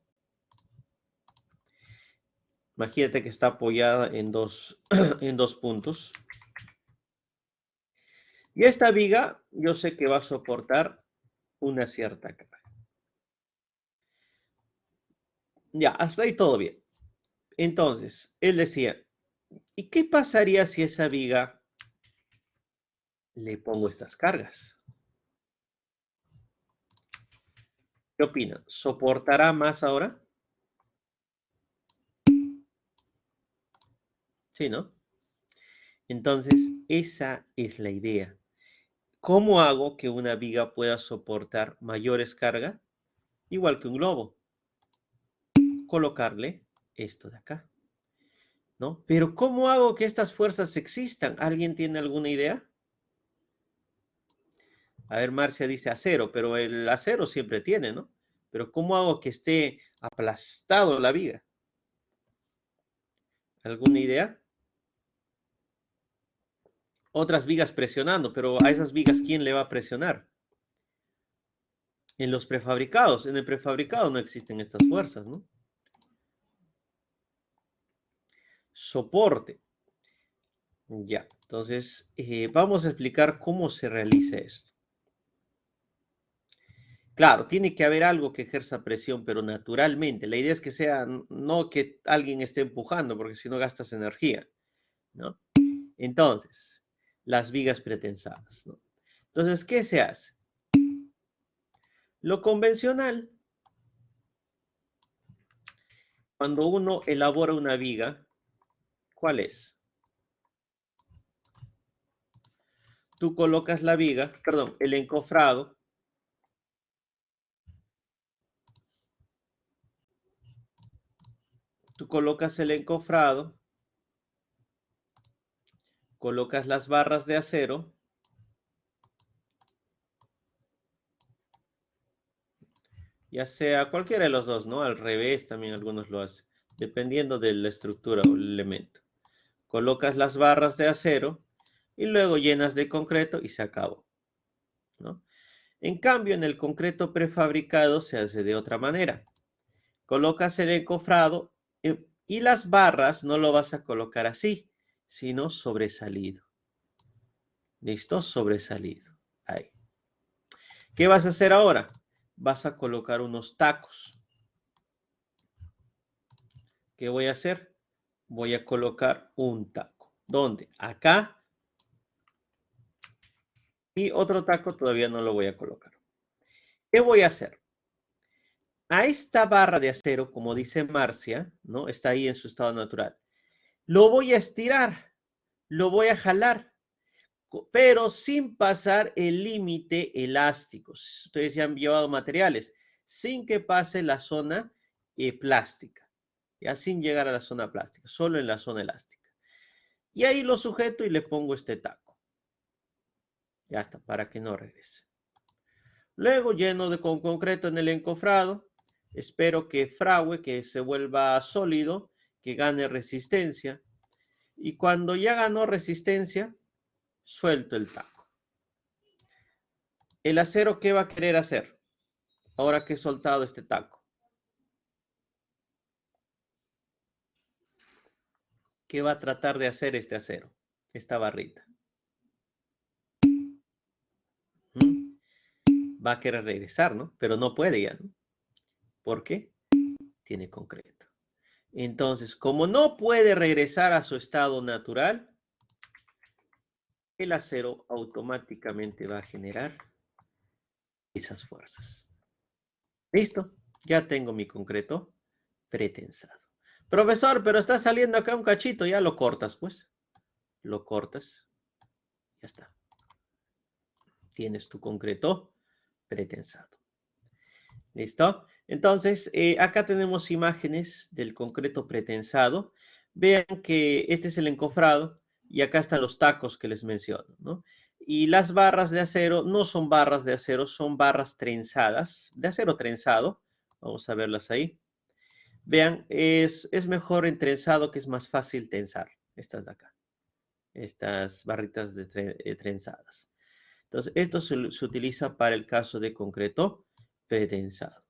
Imagínate que está apoyada en dos, en dos puntos. Y esta viga yo sé que va a soportar una cierta carga. Ya, hasta ahí todo bien. Entonces, él decía, ¿y qué pasaría si a esa viga le pongo estas cargas? ¿Qué opinan? ¿Soportará más ahora? Sí, ¿no? Entonces, esa es la idea. ¿Cómo hago que una viga pueda soportar mayores cargas? Igual que un globo. Colocarle esto de acá, ¿no? Pero ¿cómo hago que estas fuerzas existan? ¿Alguien tiene alguna idea? A ver, Marcia dice acero, pero el acero siempre tiene, ¿no? Pero ¿cómo hago que esté aplastado la viga? ¿Alguna idea? Otras vigas presionando, pero a esas vigas, ¿quién le va a presionar? En los prefabricados. En el prefabricado no existen estas fuerzas, ¿no? Soporte. Ya, entonces vamos a explicar cómo se realiza esto. Claro, tiene que haber algo que ejerza presión, pero naturalmente. La idea es que sea, no que alguien esté empujando, porque si no gastas energía, ¿no? Entonces, las vigas pretensadas, ¿no? Entonces, ¿qué se hace? Lo convencional, cuando uno elabora una viga, ¿cuál es? Tú colocas la viga, perdón, el encofrado, tú colocas el encofrado, colocas las barras de acero, ya sea cualquiera de los dos, ¿no? Al revés también algunos lo hacen, dependiendo de la estructura o el elemento. Colocas las barras de acero y luego llenas de concreto y se acabó, ¿no? En cambio, en el concreto prefabricado se hace de otra manera. Colocas el encofrado y las barras no lo vas a colocar así, sino sobresalido. ¿Listo? Sobresalido. Ahí. ¿Qué vas a hacer ahora? Vas a colocar unos tacos. ¿Qué voy a hacer? Voy a colocar un taco. ¿Dónde? Acá. Y otro taco todavía no lo voy a colocar. ¿Qué voy a hacer? A esta barra de acero, como dice Marcia, ¿no? Está ahí en su estado natural. Lo voy a estirar, lo voy a jalar, pero sin pasar el límite elástico. Ustedes ya han llevado materiales, sin que pase la zona plástica, ya sin llegar a la zona plástica, solo en la zona elástica. Y ahí lo sujeto y le pongo este taco. Ya está, para que no regrese. Luego lleno con concreto en el encofrado. Espero que fragüe, que se vuelva sólido, que gane resistencia. Y cuando ya ganó resistencia, suelto el taco. ¿El acero qué va a querer hacer? Ahora que he soltado este taco. ¿Qué va a tratar de hacer este acero? Esta barrita. Va a querer regresar, ¿no? Pero no puede ya, ¿no? ¿Por qué? Tiene concreto. Entonces, como no puede regresar a su estado natural, el acero automáticamente va a generar esas fuerzas. ¿Listo? Ya tengo mi concreto pretensado. Profesor, pero está saliendo acá un cachito, ya lo cortas, pues. Lo cortas, ya está. Tienes tu concreto pretensado. ¿Listo? Entonces, acá tenemos imágenes del concreto pretensado. Vean que este es el encofrado y acá están los tacos que les menciono, ¿no? Y las barras de acero no son barras de acero, son barras trenzadas, de acero trenzado. Vamos a verlas ahí. Vean, es mejor en trenzado, que es más fácil tensar. Estas de acá. Estas barritas trenzadas. Entonces, esto se utiliza para el caso de concreto pretensado.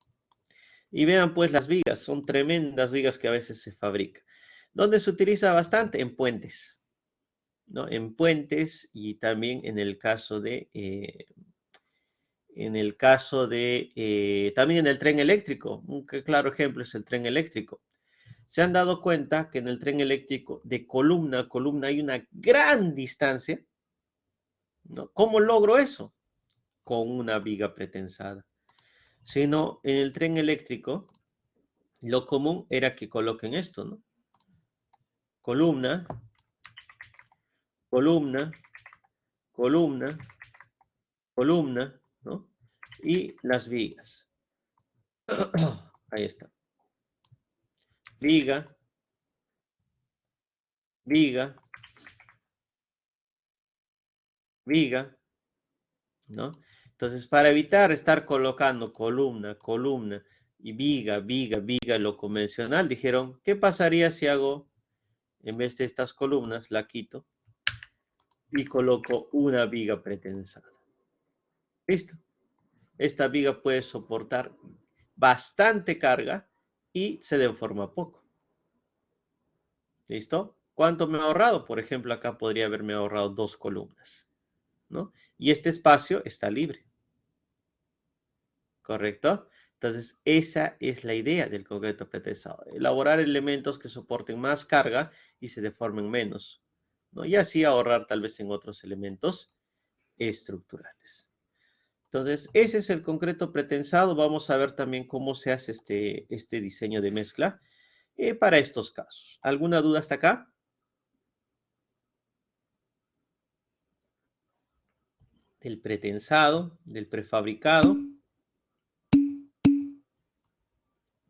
Y vean pues las vigas, son tremendas vigas que a veces se fabrican. ¿Dónde se utiliza bastante? En puentes, ¿no? En puentes y también en el caso de, también en el tren eléctrico. Un claro ejemplo es el tren eléctrico. Se han dado cuenta que en el tren eléctrico de columna a columna hay una gran distancia, ¿no? ¿Cómo logro eso? Con una viga pretensada. Si no, en el tren eléctrico, lo común era que coloquen esto, ¿no? Columna, columna, columna, columna, ¿no? Y las vigas. Ahí está. Viga, viga, viga, ¿no? Entonces, para evitar estar colocando columna, columna y viga, viga, viga, lo convencional, dijeron, ¿qué pasaría si hago, en vez de estas columnas, la quito y coloco una viga pretensada? ¿Listo? Esta viga puede soportar bastante carga y se deforma poco. ¿Listo? ¿Cuánto me ha ahorrado? Por ejemplo, acá podría haberme ahorrado 2 columnas, ¿no? Y este espacio está libre. ¿Correcto? Entonces, esa es la idea del concreto pretensado. Elaborar elementos que soporten más carga y se deformen menos, ¿no? Y así ahorrar tal vez en otros elementos estructurales. Entonces, ese es el concreto pretensado. Vamos a ver también cómo se hace este diseño de mezcla para estos casos. ¿Alguna duda hasta acá? Del pretensado, del prefabricado.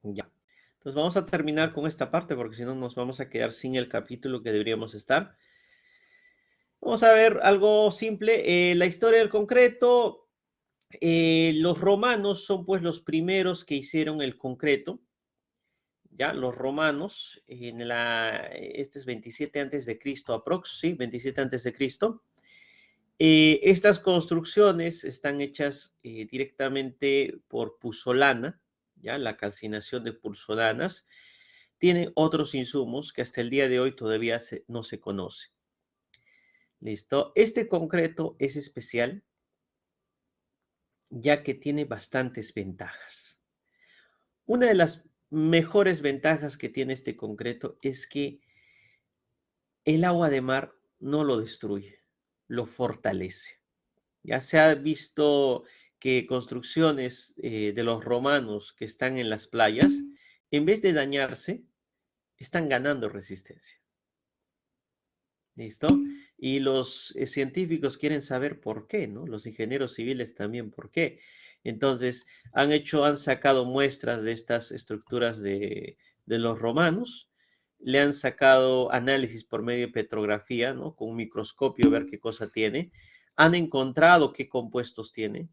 Ya. Entonces vamos a terminar con esta parte porque si no nos vamos a quedar sin el capítulo que deberíamos estar. Vamos a ver algo simple. La historia del concreto. Los romanos son pues los primeros que hicieron el concreto. Ya, los romanos, este es 27 antes de Cristo, aprox, sí, 27 antes de Cristo. Estas construcciones están hechas directamente por puzzolana, ya, la calcinación de puzzolanas. Tienen otros insumos que hasta el día de hoy todavía no se conoce. ¿Listo? Este concreto es especial ya que tiene bastantes ventajas. Una de las mejores ventajas que tiene este concreto es que el agua de mar no lo destruye, lo fortalece. Ya se ha visto que construcciones de los romanos que están en las playas, en vez de dañarse, están ganando resistencia. ¿Listo? Y los científicos quieren saber por qué, ¿no? Los ingenieros civiles también por qué. Entonces, han sacado muestras de estas estructuras de los romanos, le han sacado análisis por medio de petrografía, ¿no? Con un microscopio, ver qué cosa tiene. Han encontrado qué compuestos tiene,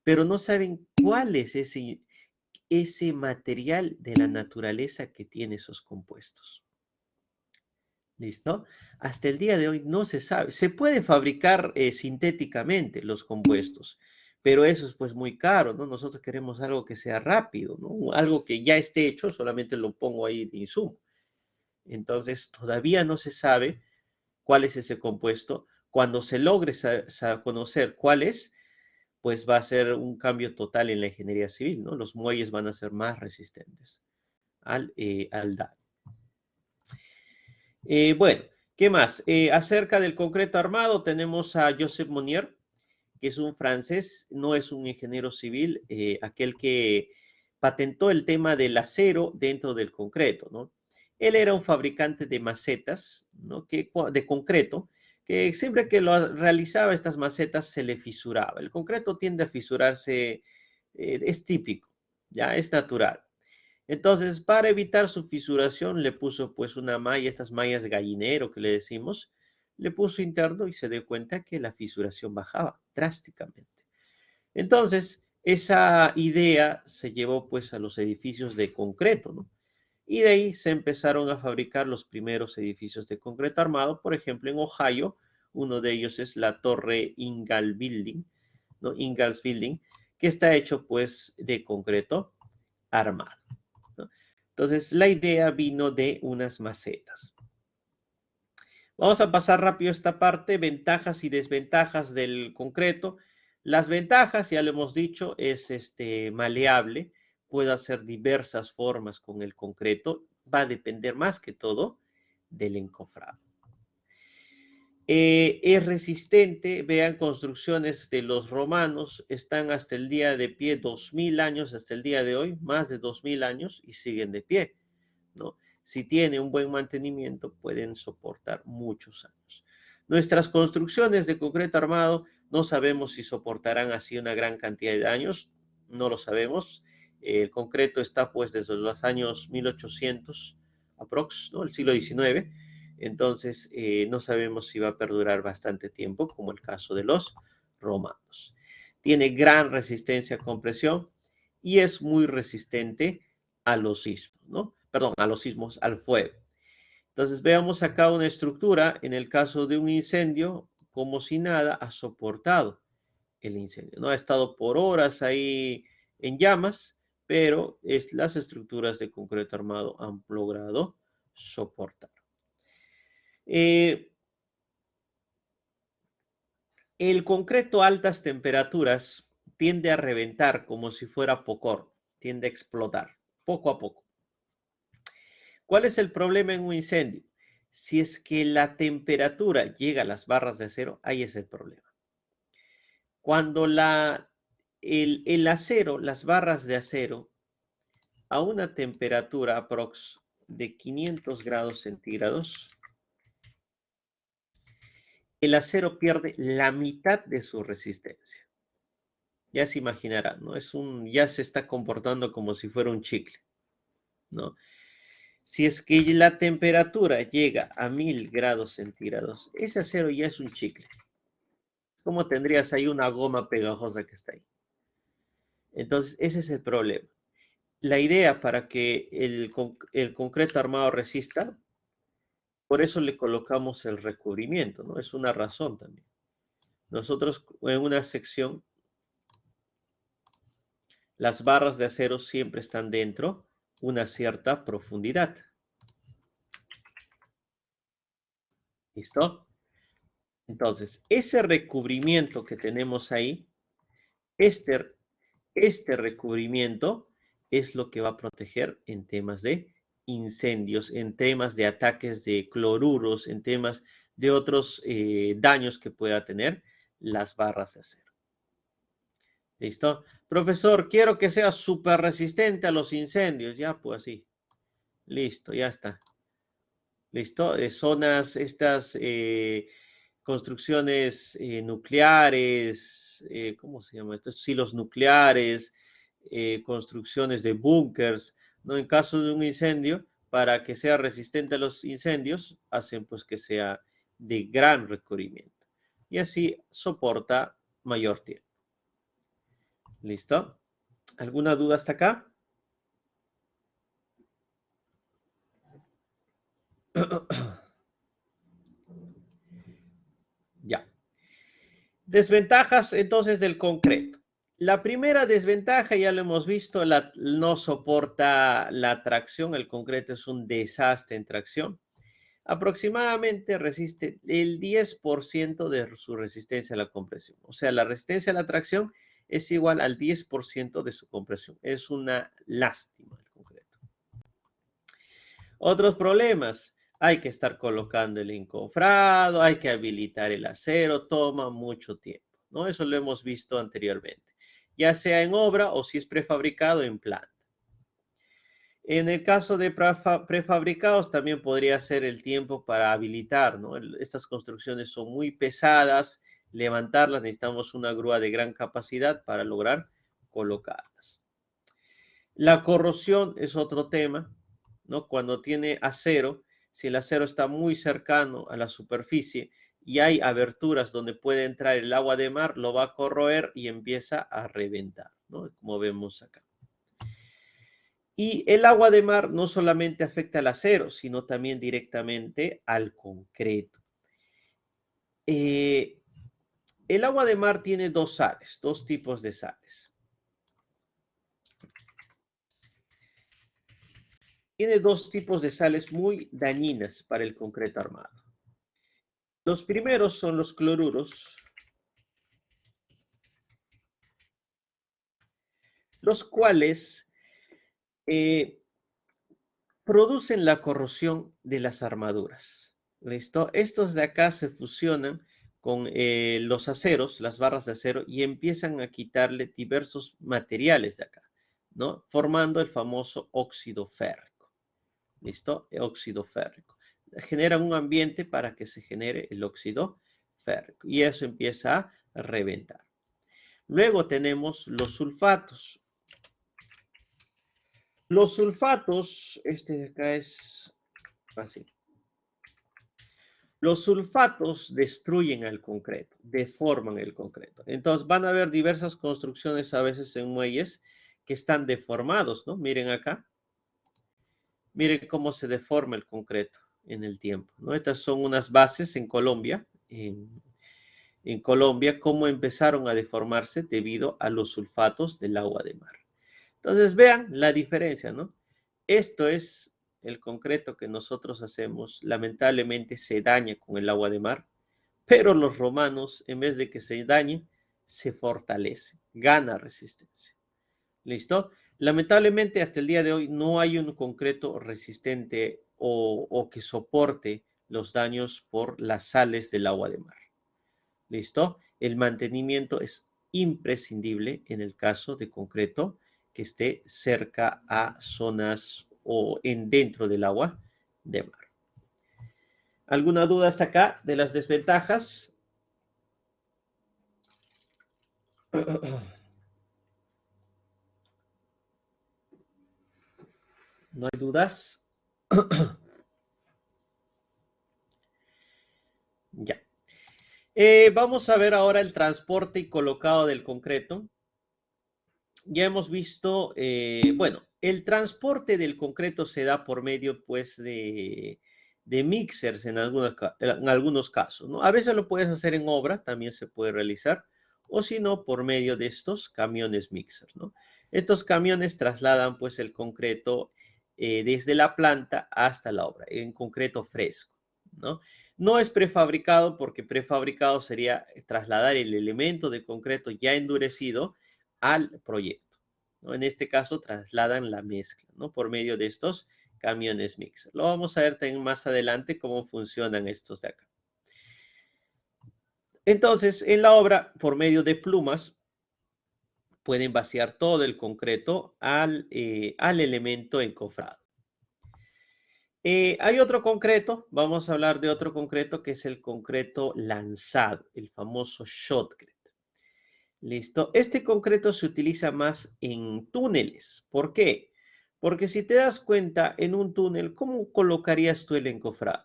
pero no saben cuál es ese material de la naturaleza que tiene esos compuestos. ¿Listo? Hasta el día de hoy no se sabe. Se puede fabricar sintéticamente los compuestos, pero eso es pues muy caro, ¿no? Nosotros queremos algo que sea rápido, ¿no? Algo que ya esté hecho, solamente lo pongo ahí de insumo. Entonces, todavía no se sabe cuál es ese compuesto. Cuando se logre conocer cuál es, pues va a ser un cambio total en la ingeniería civil, ¿no? Los muelles van a ser más resistentes al daño. Bueno, ¿qué más? Acerca del concreto armado tenemos a Joseph Monnier, que es un francés, no es un ingeniero civil, aquel que patentó el tema del acero dentro del concreto, ¿no? Él era un fabricante de macetas, ¿no? De concreto, que siempre que lo realizaba estas macetas se le fisuraba. El concreto tiende a fisurarse, es típico, ya es natural. Entonces, para evitar su fisuración, le puso pues una malla, estas mallas de gallinero que le decimos, le puso interno y se dio cuenta que la fisuración bajaba drásticamente. Entonces, esa idea se llevó pues a los edificios de concreto, ¿no? Y de ahí se empezaron a fabricar los primeros edificios de concreto armado. Por ejemplo, en Ohio, uno de ellos es la Torre Ingalls Building, ¿no? Ingalls Building, que está hecho pues de concreto armado, ¿no? Entonces, la idea vino de unas macetas. Vamos a pasar rápido esta parte, ventajas y desventajas del concreto. Las ventajas, ya lo hemos dicho, es maleable, puede hacer diversas formas con el concreto, va a depender más que todo del encofrado. Es resistente, vean construcciones de los romanos, están hasta el día de pie 2000 años, hasta el día de hoy, más de 2000 años y siguen de pie, ¿no? Si tiene un buen mantenimiento, pueden soportar muchos años. Nuestras construcciones de concreto armado no sabemos si soportarán así una gran cantidad de años, no lo sabemos. El concreto está pues desde los años 1800 aprox, ¿no? El siglo XIX. Entonces, no sabemos si va a perdurar bastante tiempo, como el caso de los romanos. Tiene gran resistencia a compresión y es muy resistente a los sismos, ¿no? Perdón, a los sismos, al fuego. Entonces, veamos acá una estructura, en el caso de un incendio, como si nada ha soportado el incendio, ¿no? Ha estado por horas ahí en llamas, pero las estructuras de concreto armado han logrado soportar. El concreto a altas temperaturas tiende a reventar como si fuera popcorn, tiende a explotar poco a poco. ¿Cuál es el problema en un incendio? Si es que la temperatura llega a las barras de acero, ahí es el problema. Cuando el acero, las barras de acero, a una temperatura aprox de 500 grados centígrados, el acero pierde la mitad de su resistencia. Ya se imaginarán, ¿no? Ya se está comportando como si fuera un chicle, ¿no? Si es que la temperatura llega a 1000 grados centígrados, ese acero ya es un chicle. ¿Cómo tendrías ahí una goma pegajosa que está ahí? Entonces, ese es el problema. La idea para que el concreto armado resista, por eso le colocamos el recubrimiento, ¿no? Es una razón también. Nosotros en una sección, las barras de acero siempre están dentro una cierta profundidad. ¿Listo? Entonces, ese recubrimiento que tenemos ahí, este recubrimiento es lo que va a proteger en temas de incendios, en temas de ataques de cloruros, en temas de otros daños que pueda tener las barras de acero. ¿Listo? Profesor, quiero que sea súper resistente a los incendios. Ya, pues así. Listo, ya está. ¿Listo? Zonas, estas construcciones nucleares, ¿cómo se llama esto? Silos nucleares, construcciones de búnkers, ¿no? En caso de un incendio, para que sea resistente a los incendios, hacen pues que sea de gran recubrimiento. Y así soporta mayor tiempo. ¿Listo? ¿Alguna duda hasta acá? Ya. Desventajas entonces del concreto. La primera desventaja, ya lo hemos visto, no soporta la tracción. El concreto es un desastre en tracción. Aproximadamente resiste el 10% de su resistencia a la compresión. O sea, la resistencia a la tracción es igual al 10% de su compresión. Es una lástima el concreto. Otros problemas. Hay que estar colocando el encofrado, hay que habilitar el acero, toma mucho tiempo, ¿no? Eso lo hemos visto anteriormente, ya sea en obra o si es prefabricado en planta. En el caso de prefabricados también podría ser el tiempo para habilitar, ¿no? Estas construcciones son muy pesadas, levantarlas necesitamos una grúa de gran capacidad para lograr colocarlas. La corrosión es otro tema, ¿no? Cuando tiene acero, si el acero está muy cercano a la superficie y hay aberturas donde puede entrar el agua de mar, lo va a corroer y empieza a reventar, ¿no? Como vemos acá. Y el agua de mar no solamente afecta al acero, sino también directamente al concreto. El agua de mar tiene dos sales, dos tipos de sales. Tiene dos tipos de sales muy dañinas para el concreto armado. Los primeros son los cloruros, los cuales producen la corrosión de las armaduras. ¿Listo? Estos de acá se fusionan con los aceros, las barras de acero, y empiezan a quitarle diversos materiales de acá, ¿no? Formando el famoso óxido férrico. ¿Listo? Óxido férrico. Generan un ambiente para que se genere el óxido férrico y eso empieza a reventar. Luego tenemos los sulfatos. Los sulfatos, este de acá es así. Los sulfatos destruyen el concreto, deforman el concreto. Entonces van a haber diversas construcciones a veces en muelles que están deformados, ¿no? Miren acá. Miren cómo se deforma el concreto en el tiempo, ¿no? Estas son unas bases en Colombia, en Colombia, cómo empezaron a deformarse debido a los sulfatos del agua de mar. Entonces vean la diferencia, ¿no? Esto es el concreto que nosotros hacemos, lamentablemente se daña con el agua de mar, pero los romanos, en vez de que se dañe, se fortalece, gana resistencia. ¿Listo? Lamentablemente, hasta el día de hoy no hay un concreto resistente o que soporte los daños por las sales del agua de mar. ¿Listo? El mantenimiento es imprescindible en el caso de concreto que esté cerca a zonas o dentro del agua de mar. ¿Alguna duda hasta acá de las desventajas? ¿No hay dudas? Ya. Vamos a ver ahora el transporte y colocado del concreto. Ya hemos visto, bueno, el transporte del concreto se da por medio, pues, de mixers en algunos casos, ¿no? A veces lo puedes hacer en obra, también se puede realizar, o si no, por medio de estos camiones mixers, ¿no? Estos camiones trasladan, pues, el concreto desde la planta hasta la obra, en concreto fresco, ¿no? No es prefabricado porque prefabricado sería trasladar el elemento de concreto ya endurecido al proyecto, ¿no? En este caso trasladan la mezcla, ¿no? Por medio de estos camiones mixer. Lo vamos a ver también más adelante cómo funcionan estos de acá. Entonces, en la obra, por medio de plumas, pueden vaciar todo el concreto al elemento encofrado. Hay otro concreto, vamos a hablar de otro concreto que es el concreto lanzado, el famoso shotcrete. Listo. Este concreto se utiliza más en túneles. ¿Por qué? Porque si te das cuenta, en un túnel, ¿cómo colocarías tú el encofrado?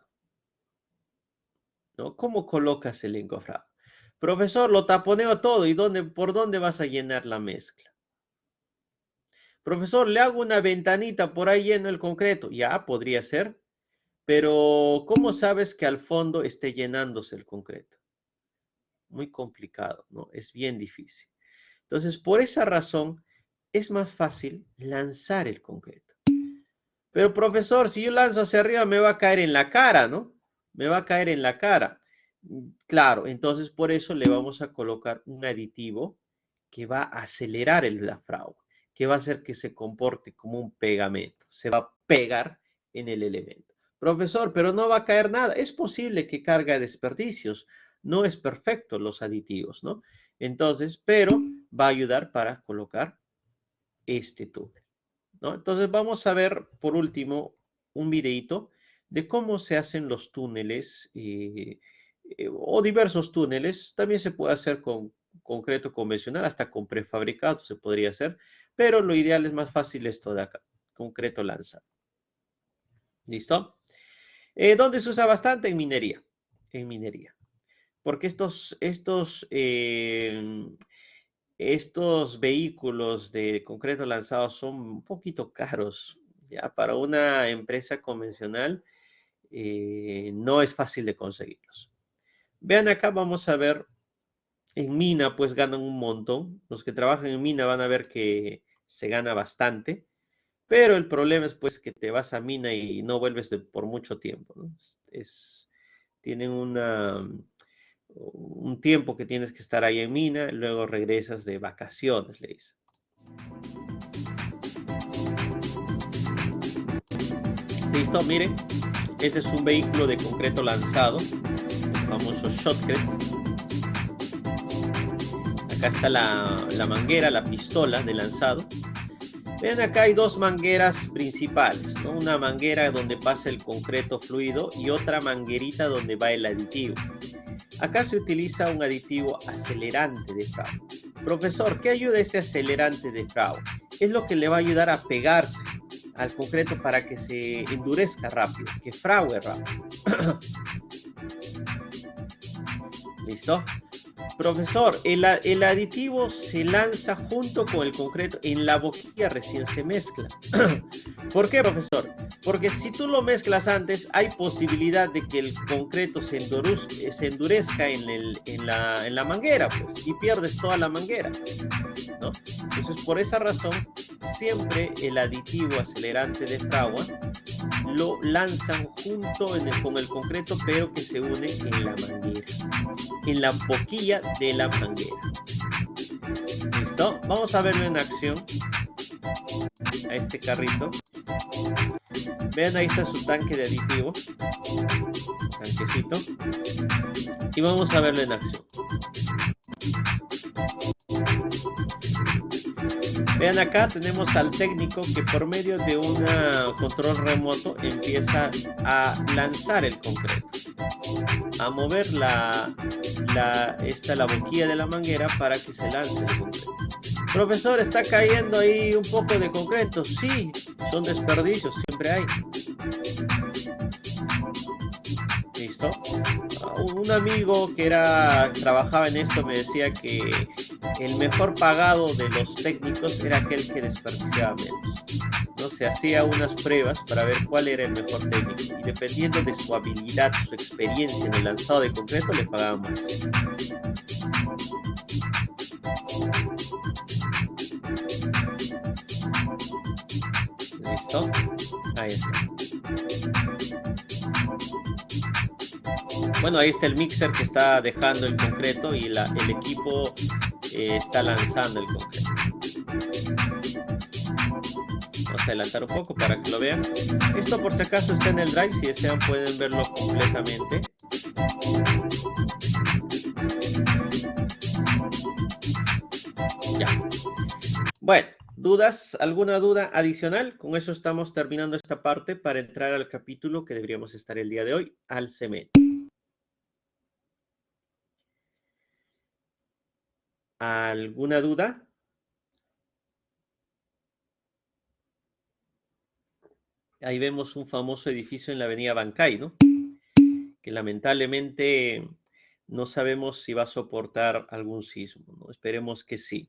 ¿No? ¿Cómo colocas el encofrado? Profesor, lo taponeo todo. ¿Y por dónde vas a llenar la mezcla? Profesor, le hago una ventanita, por ahí lleno el concreto. Ya, podría ser. Pero, ¿cómo sabes que al fondo esté llenándose el concreto? Muy complicado, ¿no? Es bien difícil. Entonces, por esa razón, es más fácil lanzar el concreto. Pero, profesor, si yo lanzo hacia arriba, me va a caer en la cara, ¿no? Me va a caer en la cara. Claro, entonces por eso le vamos a colocar un aditivo que va a acelerar la fragua, que va a hacer que se comporte como un pegamento, se va a pegar en el elemento. Profesor, pero no va a caer nada. Es posible que cargue desperdicios, no es perfecto los aditivos, ¿no? Entonces, pero va a ayudar para colocar este túnel, ¿no? Entonces vamos a ver por último un videito de cómo se hacen los túneles o diversos túneles. También se puede hacer con concreto convencional, hasta con prefabricado se podría hacer, pero lo ideal es más fácil esto de acá, concreto lanzado. ¿Listo? ¿Dónde se usa bastante? En minería. En minería. Porque estos vehículos de concreto lanzado son un poquito caros. Ya para una empresa convencional no es fácil de conseguirlos. Vean acá, vamos a ver, en mina pues ganan un montón. Los que trabajan en mina van a ver que se gana bastante. Pero el problema es pues que te vas a mina y no vuelves por mucho tiempo, ¿no? Tienen un tiempo que tienes que estar ahí en mina, luego regresas de vacaciones, le dice. Listo, miren, este es un vehículo de concreto lanzado, el famoso shotcrete. Acá está la manguera, la pistola de lanzado. Ven, acá hay dos mangueras principales, ¿no? Una manguera donde pasa el concreto fluido y otra manguerita donde va el aditivo. Acá se utiliza un aditivo acelerante de fragua. Profesor, ¿qué ayuda ese acelerante de fragua? Es lo que le va a ayudar a pegarse al concreto para que se endurezca rápido, que frague rápido. ¿Listo? Profesor, el aditivo se lanza junto con el concreto en la boquilla, recién se mezcla. ¿Por qué, profesor? Porque si tú lo mezclas antes, hay posibilidad de que el concreto se endurezca en la manguera, pues, y pierdes toda la manguera, ¿no? Entonces, por esa razón, siempre el aditivo acelerante de fragua lo lanzan junto con el concreto, pero que se une en la manguera, en la boquilla de la manguera. ¿Listo? Vamos a verlo en acción a este carrito. Vean, ahí está su tanque de aditivo, tanquecito, y vamos a verlo en acción. Vean, acá tenemos al técnico que por medio de un control remoto empieza a lanzar el concreto, a mover la boquilla de la manguera para que se lance el concreto. Profesor, está cayendo ahí un poco de concreto. Sí, son desperdicios, siempre hay. ¿Listo? Un amigo que trabajaba en esto me decía que el mejor pagado de los técnicos era aquel que desperdiciaba menos, ¿no? Se hacía unas pruebas para ver cuál era el mejor técnico y dependiendo de su habilidad, su experiencia en el lanzado de concreto, le pagaban más. ¿Listo? Ahí está. Bueno, ahí está el mixer que está dejando el concreto y el equipo está lanzando el concreto. Vamos a adelantar un poco para que lo vean. Esto por si acaso está en el drive, si desean pueden verlo completamente. Ya. Bueno, ¿dudas? ¿Alguna duda adicional? Con eso estamos terminando esta parte para entrar al capítulo que deberíamos estar el día de hoy, al cemento. ¿Alguna duda? Ahí vemos un famoso edificio en la avenida Bancay, ¿no? Que lamentablemente no sabemos si va a soportar algún sismo, ¿no? Esperemos que sí.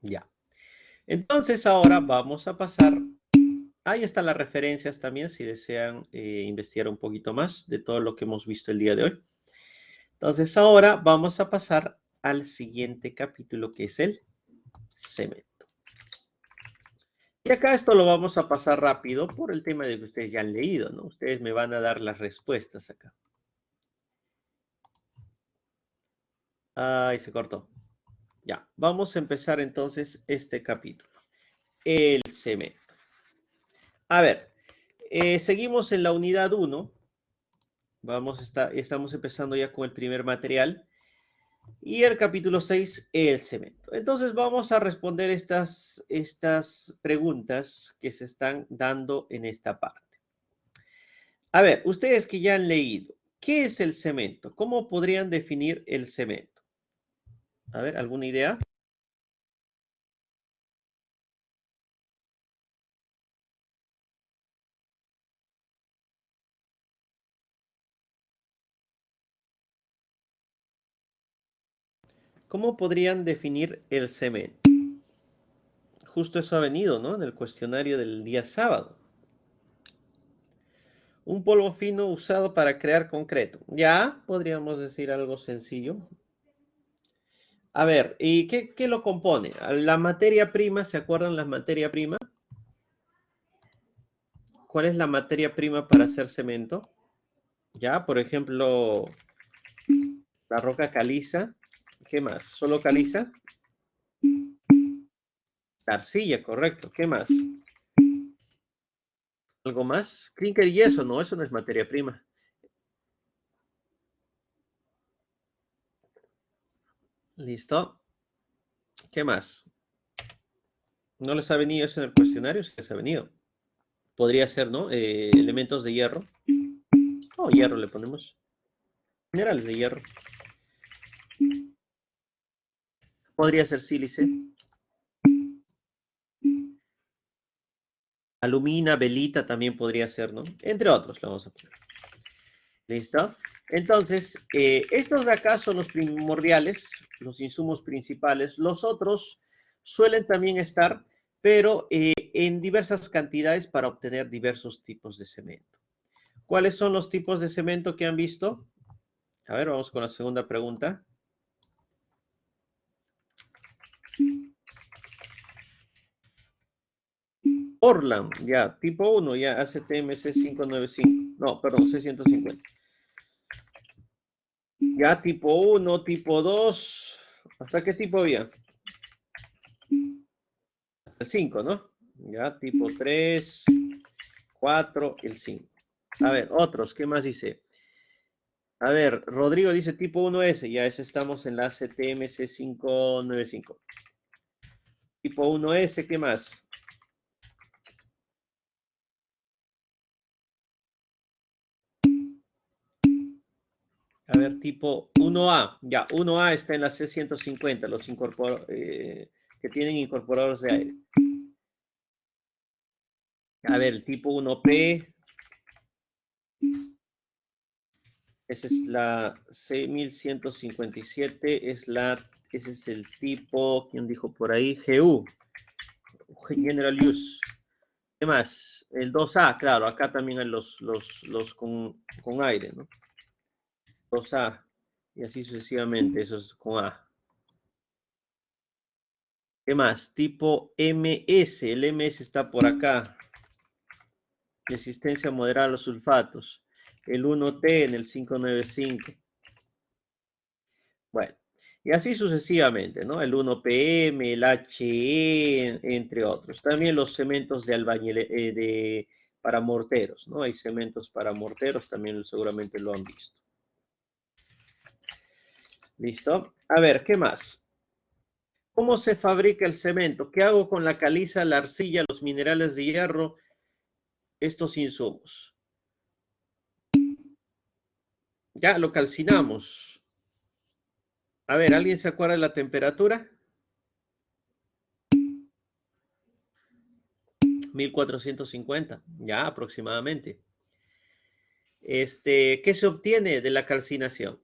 Ya. Entonces ahora vamos a pasar. Ahí están las referencias también, si desean investigar un poquito más de todo lo que hemos visto el día de hoy. Entonces ahora vamos a pasar al siguiente capítulo, que es el cemento. Y acá esto lo vamos a pasar rápido por el tema de que ustedes ya han leído, ¿no? Ustedes me van a dar las respuestas acá. Ay, se cortó. Ya, vamos a empezar entonces este capítulo. El cemento. A ver, seguimos en la unidad 1. Estamos empezando ya con el primer material. Y el capítulo 6, el cemento. Entonces vamos a responder estas preguntas que se están dando en esta parte. A ver, ustedes que ya han leído, ¿qué es el cemento? ¿Cómo podrían definir el cemento? A ver, ¿alguna idea? ¿Cómo podrían definir el cemento? Justo eso ha venido, ¿no? En el cuestionario del día sábado. Un polvo fino usado para crear concreto. Ya, podríamos decir algo sencillo. A ver, ¿y qué lo compone? La materia prima, ¿se acuerdan la materia prima? ¿Cuál es la materia prima para hacer cemento? Ya, por ejemplo, la roca caliza. ¿Qué más? ¿Solo caliza? La arcilla, correcto. ¿Qué más? ¿Algo más? Clinker y yeso, no, eso no es materia prima. ¿Listo? ¿Qué más? ¿No les ha venido eso en el cuestionario? Sí les ha venido. Podría ser, ¿no? Elementos de hierro. Oh, hierro le ponemos. Minerales de hierro. Podría ser sílice. Alumina, velita también podría ser, ¿no? Entre otros, le vamos a poner. ¿Listo? Entonces, estos de acá son los primordiales, los insumos principales. Los otros suelen también estar, pero en diversas cantidades para obtener diversos tipos de cemento. ¿Cuáles son los tipos de cemento que han visto? A ver, vamos con la segunda pregunta. Portland, ya, tipo 1, ya, ACTMC 595. No, perdón, 650. Ya, tipo 1, tipo 2. ¿Hasta qué tipo había? El 5, ¿no? Ya, tipo 3, 4, el 5. A ver, otros, ¿qué más dice? A ver, Rodrigo dice tipo 1S, ya ese estamos en la CTMC 595. Tipo 1S, ¿qué más? A ver, tipo 1A, ya, 1A está en la C150, los que tienen incorporadores de aire. A ver, el tipo 1P, esa es la C1157, ese es el tipo, ¿quién dijo por ahí? GU, General Use. ¿Qué más? El 2A, claro, acá también hay los con aire, ¿no? 2A, y así sucesivamente, esos con A. ¿Qué más? Tipo MS, el MS está por acá. Resistencia moderada a los sulfatos. El 1T en el 595. Bueno, y así sucesivamente, ¿no? El 1PM, el HE, entre otros. También los cementos de albañil, para morteros, ¿no? Hay cementos para morteros, también seguramente lo han visto. ¿Listo? A ver, ¿qué más? ¿Cómo se fabrica el cemento? ¿Qué hago con la caliza, la arcilla, los minerales de hierro, estos insumos? Ya lo calcinamos. A ver, ¿alguien se acuerda de la temperatura? 1450, ya aproximadamente. ¿Qué se obtiene de la calcinación?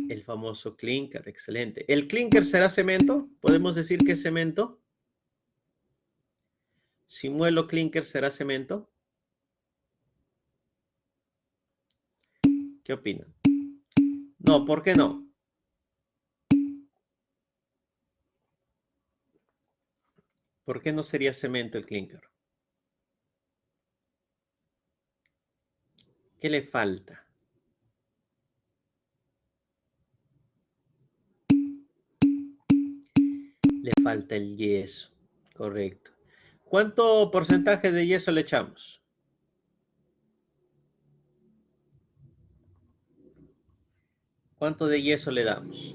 El famoso clinker, excelente. ¿El clinker será cemento? ¿Podemos decir que es cemento? Si muelo clinker, ¿será cemento? ¿Qué opinan? No, ¿por qué no? ¿Por qué no sería cemento el clinker? ¿Qué le falta? Falta el yeso. Correcto. ¿Cuánto porcentaje de yeso le echamos? ¿Cuánto de yeso le damos?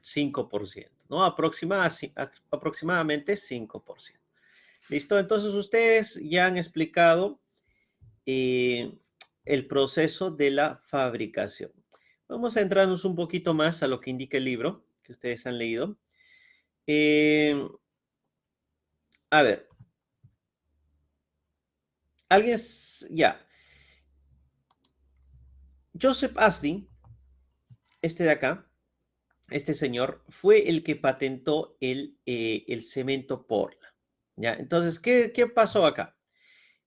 5%, ¿no? Aproximadamente 5%. ¿Listo? Entonces ustedes ya han explicado el proceso de la fabricación. Vamos a entrarnos un poquito más a lo que indica el libro que ustedes han leído. A ver, ya. Joseph Astin, este de acá, este señor, fue el que patentó el cemento Portland. ¿Ya? Entonces, ¿qué pasó acá?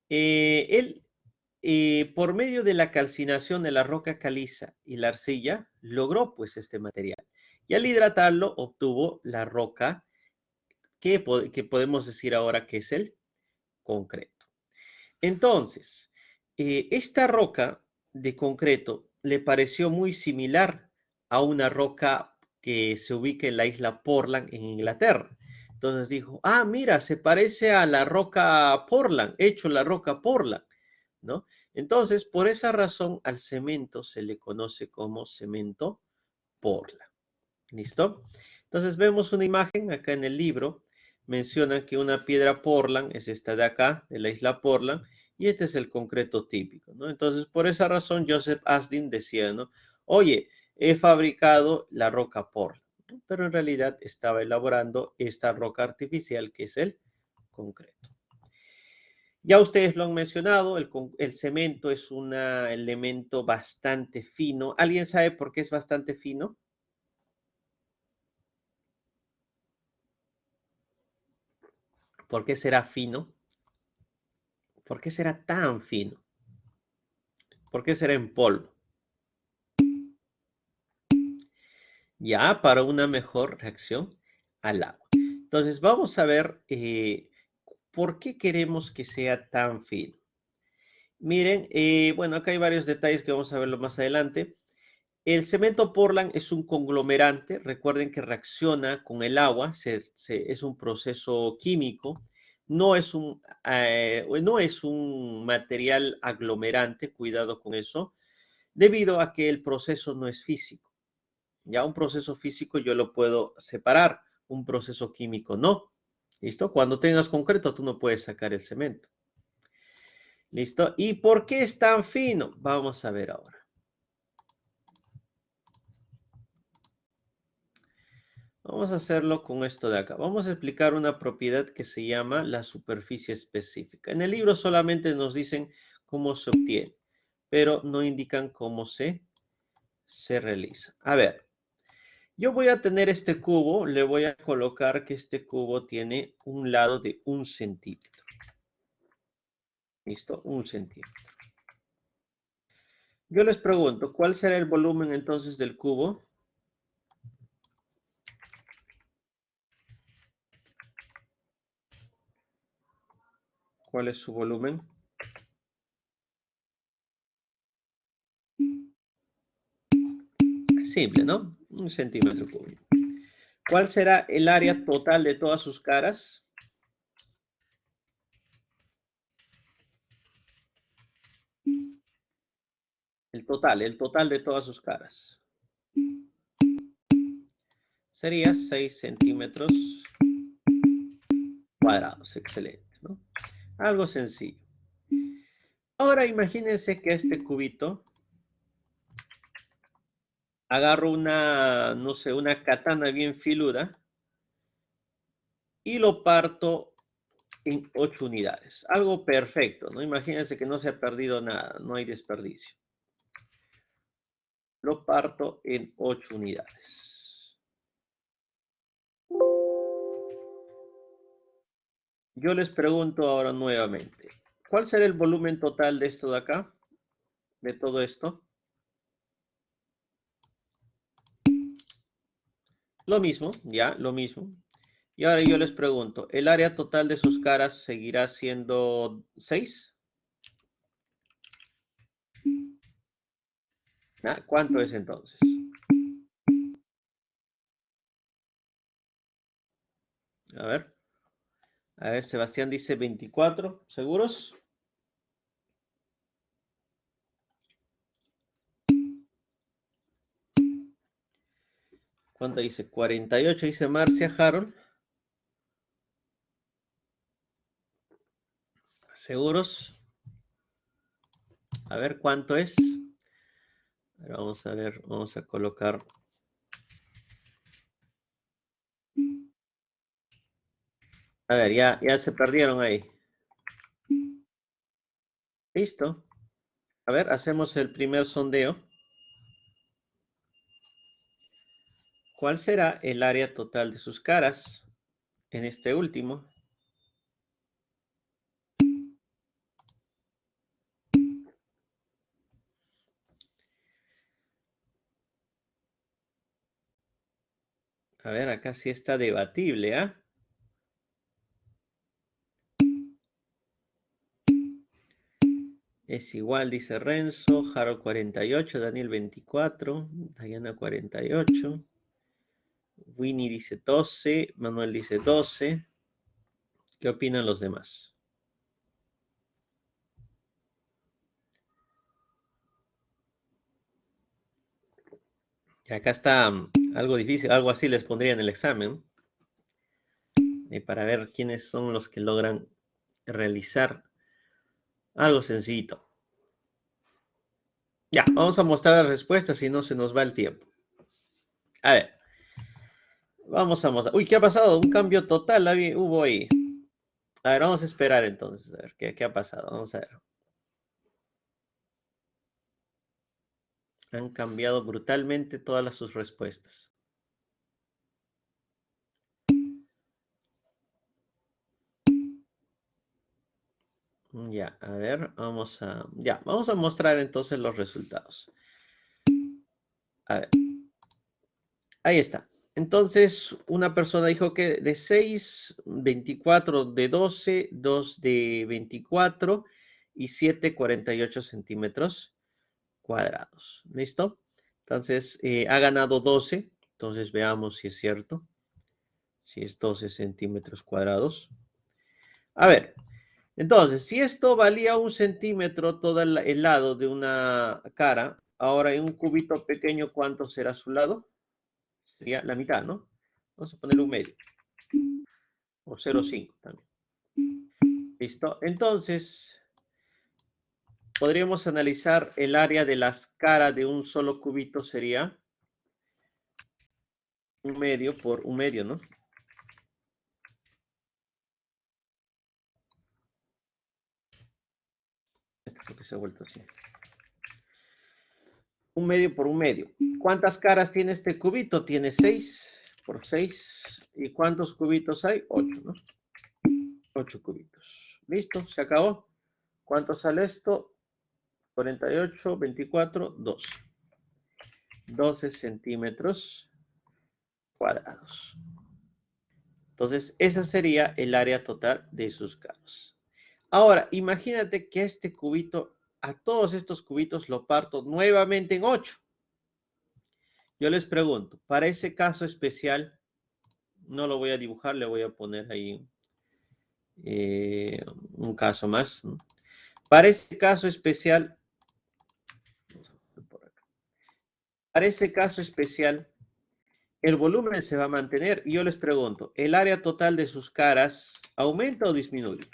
Él, por medio de la calcinación de la roca caliza y la arcilla, logró pues este material. Y al hidratarlo, obtuvo la roca que podemos decir ahora que es el concreto. Entonces, esta roca de concreto le pareció muy similar a una roca que se ubica en la isla Portland, en Inglaterra. Entonces dijo, ah, mira, se parece a la roca Portland, hecho la roca Portland, ¿no? Entonces, por esa razón, al cemento se le conoce como cemento Portland. ¿Listo? Entonces vemos una imagen acá en el libro. Menciona que una piedra Portland es esta de acá, de la isla Portland, y este es el concreto típico, ¿no? Entonces, por esa razón, Joseph Astin decía, ¿no? Oye, he fabricado la roca Portland, ¿no? Pero en realidad estaba elaborando esta roca artificial que es el concreto. Ya ustedes lo han mencionado, el cemento es un elemento bastante fino. ¿Alguien sabe por qué es bastante fino? ¿Por qué será fino? ¿Por qué será tan fino? ¿Por qué será en polvo? Ya para una mejor reacción al agua. Entonces vamos a ver por qué queremos que sea tan fino. Miren, bueno, acá hay varios detalles que vamos a verlo más adelante. El cemento Portland es un conglomerante, recuerden que reacciona con el agua, es un proceso químico, no es un material aglomerante, cuidado con eso, debido a que el proceso no es físico. Ya un proceso físico yo lo puedo separar, un proceso químico no. ¿Listo? Cuando tengas concreto, tú no puedes sacar el cemento. ¿Listo? ¿Y por qué es tan fino? Vamos a ver ahora. Vamos a hacerlo con esto de acá. Vamos a explicar una propiedad que se llama la superficie específica. En el libro solamente nos dicen cómo se obtiene, pero no indican cómo se realiza. A ver, yo voy a tener este cubo, le voy a colocar que este cubo tiene un lado de 1 centímetro. ¿Listo? 1 centímetro. Yo les pregunto, ¿cuál será el volumen entonces del cubo? ¿Cuál es su volumen? Simple, ¿no? 1 centímetro cúbico. ¿Cuál será el área total de todas sus caras? El total de todas sus caras. Sería 6 centímetros cuadrados. Excelente, ¿no? Algo sencillo. Ahora imagínense que este cubito agarro una, no sé, una katana bien filuda y lo parto en 8 unidades. Algo perfecto, ¿no? Imagínense que no se ha perdido nada, no hay desperdicio. Lo parto en 8 unidades. Yo les pregunto ahora nuevamente, ¿cuál será el volumen total de esto de acá? De todo esto. Lo mismo, ya, lo mismo. Y ahora yo les pregunto, ¿el área total de sus caras seguirá siendo 6? ¿Cuánto es entonces? A ver, Sebastián dice 24, ¿seguros? ¿Cuánto dice? 48, dice Marcia Harold. ¿Seguros? A ver, ¿cuánto es? Ahora vamos a ver, vamos a colocar. A ver, ya se perdieron ahí. ¿Listo? A ver, hacemos el primer sondeo. ¿Cuál será el área total de sus caras en este último? A ver, acá sí está debatible, ¿ah? Es igual, dice Renzo, Harold 48, Daniel 24, Diana 48, Winnie dice 12, Manuel dice 12. ¿Qué opinan los demás? Y acá está algo difícil, algo así les pondría en el examen, para ver quiénes son los que logran realizar algo sencillito. Ya, vamos a mostrar las respuestas, si no se nos va el tiempo. A ver, vamos a mostrar. Uy, ¿qué ha pasado? Un cambio total hubo ahí. A ver, vamos a esperar entonces, a ver qué ha pasado. Vamos a ver. Han cambiado brutalmente todas sus respuestas. Ya, a ver, vamos a mostrar entonces los resultados. A ver, ahí está. Entonces, una persona dijo que de 6, 24 de 12, 2 de 24 y 7, 48 centímetros cuadrados. ¿Listo? Entonces, ha ganado 12. Entonces, veamos si es cierto. Si es 12 centímetros cuadrados. A ver, entonces, si esto valía 1 centímetro todo el lado de una cara, ahora en un cubito pequeño, ¿cuánto será su lado? Sería la mitad, ¿no? Vamos a poner un medio. O 0,5 también. ¿Listo? Entonces, podríamos analizar el área de las caras de un solo cubito sería un medio por un medio, ¿no? Esto es lo que se ha vuelto así. Un medio por un medio. ¿Cuántas caras tiene este cubito? Tiene 6 por 6. ¿Y cuántos cubitos hay? 8, ¿no? 8 cubitos. ¿Listo? ¿Se acabó? ¿Cuánto sale esto? 48, 24, 12. 12 centímetros cuadrados. Entonces, esa sería el área total de sus caras. Ahora, imagínate que a este cubito, a todos estos cubitos lo parto nuevamente en 8. Yo les pregunto, para ese caso especial, no lo voy a dibujar, le voy a poner ahí un caso más, ¿no? Para ese caso especial, para ese caso especial, el volumen se va a mantener. Y yo les pregunto, ¿el área total de sus caras aumenta o disminuye?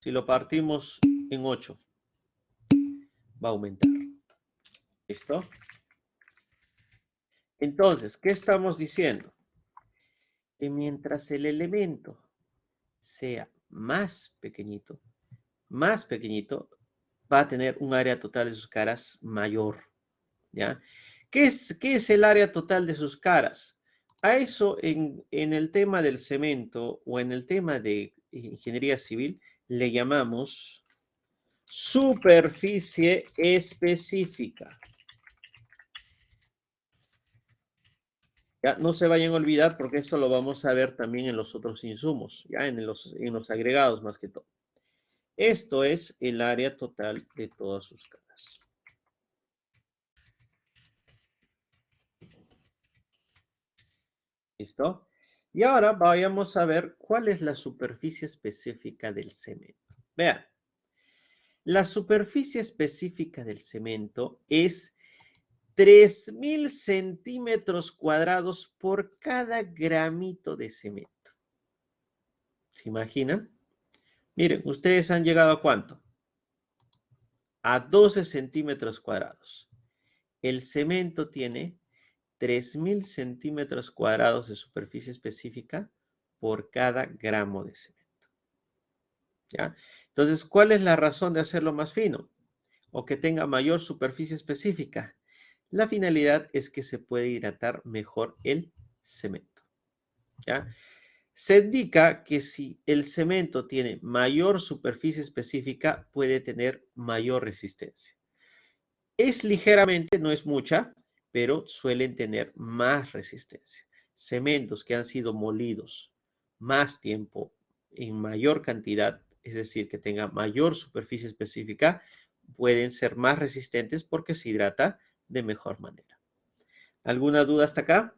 Si lo partimos en 8, va a aumentar. ¿Listo? Entonces, ¿qué estamos diciendo? Que mientras el elemento sea más pequeñito, va a tener un área total de sus caras mayor. ¿Ya? ¿Qué es el área total de sus caras? A eso en el tema del cemento o en el tema de ingeniería civil le llamamos superficie específica. Ya, no se vayan a olvidar porque esto lo vamos a ver también en los otros insumos, ya en los agregados más que todo. Esto es el área total de todas sus caras. ¿Listo? Y ahora vayamos a ver cuál es la superficie específica del cemento. Vean, la superficie específica del cemento es 3000 centímetros cuadrados por cada gramito de cemento. ¿Se imaginan? Miren, ustedes han llegado ¿a cuánto? A 12 centímetros cuadrados. El cemento tiene 3000 centímetros cuadrados de superficie específica por cada gramo de cemento. ¿Ya? Entonces, ¿cuál es la razón de hacerlo más fino o que tenga mayor superficie específica? La finalidad es que se puede hidratar mejor el cemento. ¿Ya? Se indica que si el cemento tiene mayor superficie específica, puede tener mayor resistencia. Es ligeramente, no es mucha, pero suelen tener más resistencia. Cementos que han sido molidos más tiempo, en mayor cantidad, es decir, que tenga mayor superficie específica, pueden ser más resistentes porque se hidrata de mejor manera. ¿Alguna duda hasta acá?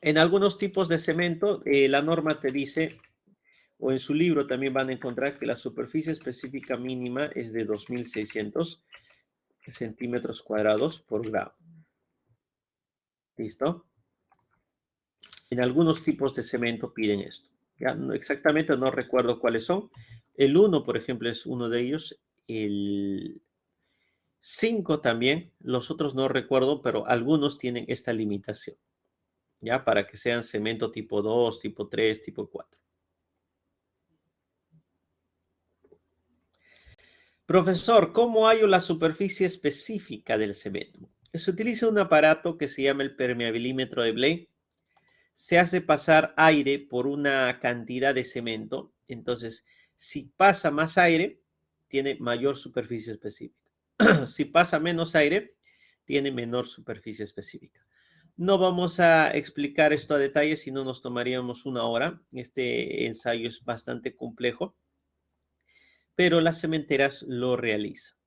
En algunos tipos de cemento, la norma te dice, o en su libro también van a encontrar que la superficie específica mínima es de 2600 centímetros cuadrados por gramo. ¿Listo? En algunos tipos de cemento piden esto. Ya no, exactamente no recuerdo cuáles son. El 1, por ejemplo, es uno de ellos. El 5 también. Los otros no recuerdo, pero algunos tienen esta limitación. Ya para que sean cemento tipo 2, tipo 3, tipo 4. Profesor, ¿cómo hallo la superficie específica del cemento? Se utiliza un aparato que se llama el permeabilimétro de Bley. Se hace pasar aire por una cantidad de cemento. Entonces, si pasa más aire, tiene mayor superficie específica. Si pasa menos aire, tiene menor superficie específica. No vamos a explicar esto a detalle, si no nos tomaríamos una hora. Este ensayo es bastante complejo, pero las cementeras lo realizan.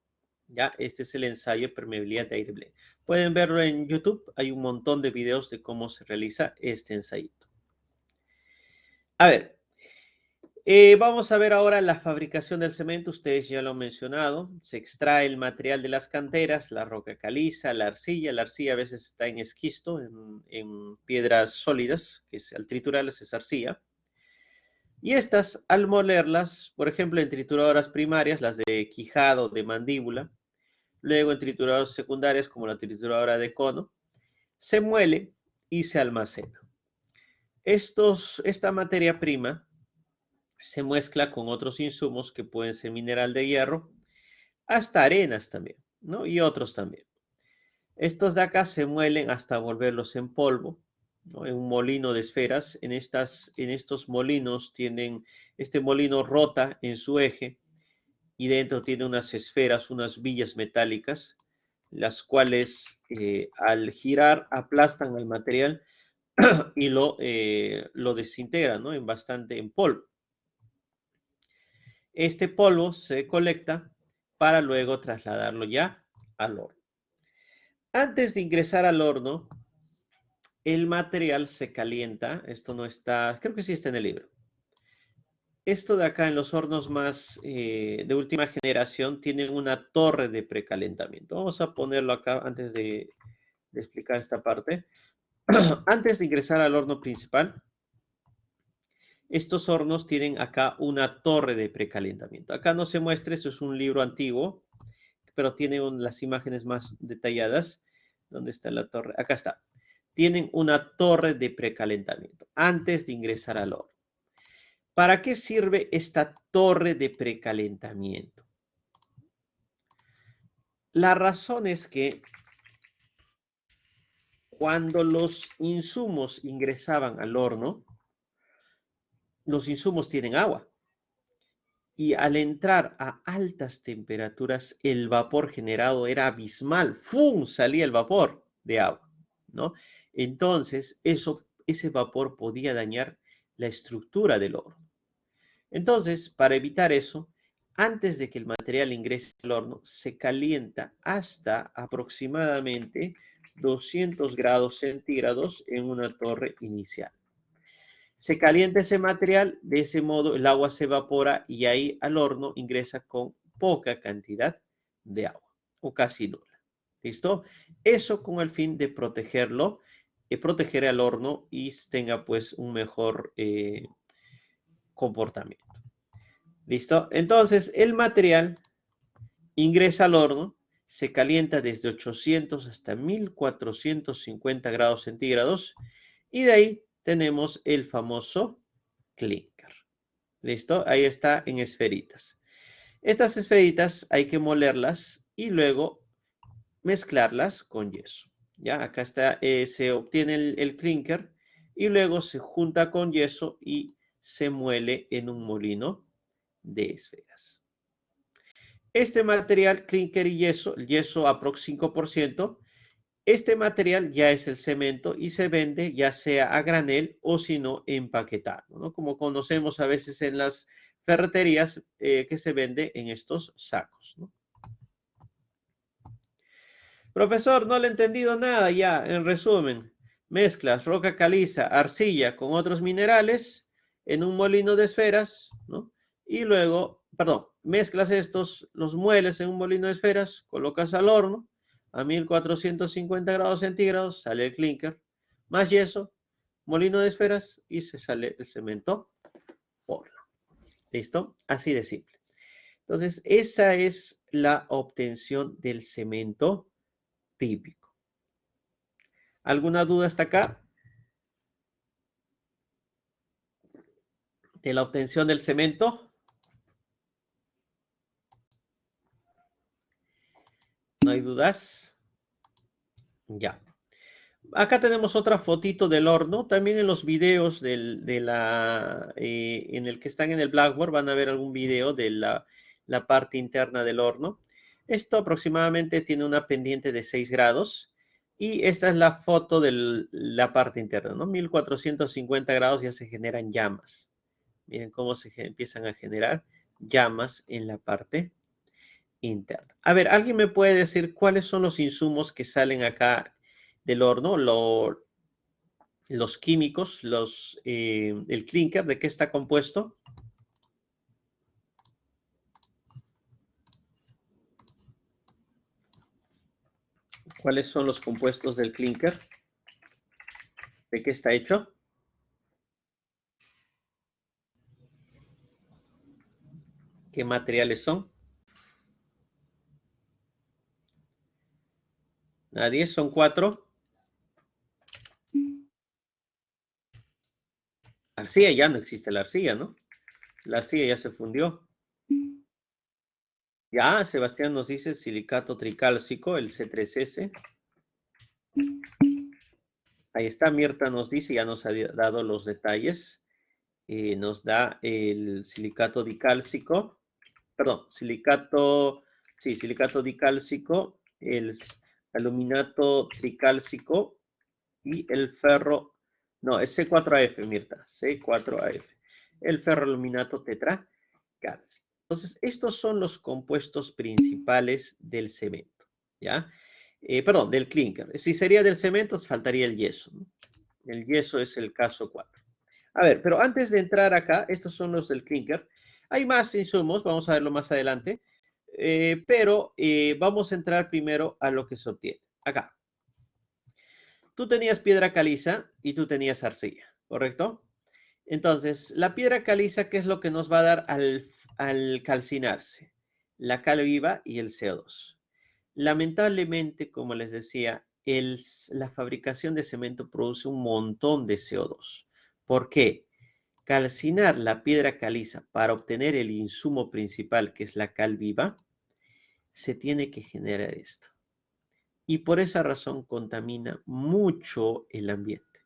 ¿Ya? Este es el ensayo de permeabilidad de aire blend. Pueden verlo en YouTube. Hay un montón de videos de cómo se realiza este ensayito. A ver, vamos a ver ahora la fabricación del cemento. Ustedes ya lo han mencionado. Se extrae el material de las canteras, la roca caliza, la arcilla. La arcilla a veces está en esquisto, en piedras sólidas, que al triturarlas es arcilla. Y estas, al molerlas, por ejemplo, en trituradoras primarias, las de quijado, de mandíbula, luego en trituradoras secundarias, como la trituradora de cono, se muele y se almacena. Esta materia prima se mezcla con otros insumos que pueden ser mineral de hierro, hasta arenas también, ¿no? Y otros también. Estos de acá se muelen hasta volverlos en polvo, ¿no? En un molino de esferas. En estos molinos este molino rota en su eje y dentro tiene unas esferas, unas billas metálicas, las cuales al girar aplastan al material y lo desintegran, ¿no? En polvo. Este polvo se colecta para luego trasladarlo ya al horno. Antes de ingresar al horno, el material se calienta. Esto no está, creo que sí está en el libro. Esto de acá en los hornos más de última generación tienen una torre de precalentamiento. Vamos a ponerlo acá antes de explicar esta parte. Antes de ingresar al horno principal, estos hornos tienen acá una torre de precalentamiento. Acá no se muestra, esto es un libro antiguo, pero tiene las imágenes más detalladas. ¿Dónde está la torre? Acá está. Tienen una torre de precalentamiento antes de ingresar al horno. ¿Para qué sirve esta torre de precalentamiento? La razón es que cuando los insumos ingresaban al horno, los insumos tienen agua. Y al entrar a altas temperaturas, el vapor generado era abismal. ¡Fum! Salía el vapor de agua, ¿no? Entonces, ese vapor podía dañar la estructura del horno. Entonces, para evitar eso, antes de que el material ingrese al horno, se calienta hasta aproximadamente 200 grados centígrados en una torre inicial. Se calienta ese material, de ese modo el agua se evapora y ahí al horno ingresa con poca cantidad de agua o casi nula. ¿Listo? Eso con el fin de protegerlo, proteger al horno y tenga pues un mejor comportamiento. ¿Listo? Entonces el material ingresa al horno, se calienta desde 800 hasta 1450 grados centígrados y de ahí tenemos el famoso clinker. ¿Listo? Ahí está en esferitas. Estas esferitas hay que molerlas y luego mezclarlas con yeso. ¿Ya? Acá está, se obtiene el clinker y luego se junta con yeso y se muele en un molino de esferas. Este material, clinker y yeso, el yeso aprox 5%, este material ya es el cemento y se vende ya sea a granel o si no empaquetado, ¿no? Como conocemos a veces en las ferreterías que se vende en estos sacos, ¿no? Profesor, no le he entendido nada ya. En resumen, mezclas roca caliza, arcilla con otros minerales en un molino de esferas, ¿no? Y luego, perdón, mezclas estos, los mueles en un molino de esferas, colocas al horno a 1450 grados centígrados, sale el clinker, más yeso, molino de esferas y se sale el cemento horno. ¿Listo? Así de simple. Entonces, esa es la obtención del cemento típico. ¿Alguna duda hasta acá? De la obtención del cemento. ¿No hay dudas? Ya. Acá tenemos otra fotito del horno. También en los videos en el que están en el Blackboard van a ver algún video de la parte interna del horno. Esto aproximadamente tiene una pendiente de 6 grados. Y esta es la foto de la parte interna, ¿no? 1450 grados ya se generan llamas. Miren cómo se empiezan a generar llamas en la parte interna. A ver, ¿alguien me puede decir cuáles son los insumos que salen acá del horno? Los químicos, el clinker, ¿de qué está compuesto? ¿Cuáles son los compuestos del clinker? ¿De qué está hecho? ¿Qué materiales son? ¿Nadie? ¿Son 4? Arcilla, ya no existe la arcilla, ¿no? La arcilla ya se fundió. Ya, Sebastián nos dice silicato tricálcico, el C3S. Ahí está, Mirta nos dice, ya nos ha dado los detalles. Nos da el silicato dicálcico, perdón, silicato dicálcico, el aluminato tricálcico y el ferro, no, es C4AF, Mirta, C4AF, el ferroaluminato tetracálcico. Entonces, estos son los compuestos principales del cemento, ¿ya? Perdón, del clinker. Si sería del cemento, faltaría el yeso, ¿no? El yeso es el caso 4. A ver, pero antes de entrar acá, estos son los del clinker. Hay más insumos, vamos a verlo más adelante, pero vamos a entrar primero a lo que se obtiene. Acá. Tú tenías piedra caliza y tú tenías arcilla, ¿correcto? Entonces, la piedra caliza, ¿qué es lo que nos va a dar al calcinarse? La cal viva y el CO2. Lamentablemente, como les decía, la fabricación de cemento produce un montón de CO2. ¿Por qué? Calcinar la piedra caliza para obtener el insumo principal, que es la cal viva, se tiene que generar esto. Y por esa razón contamina mucho el ambiente,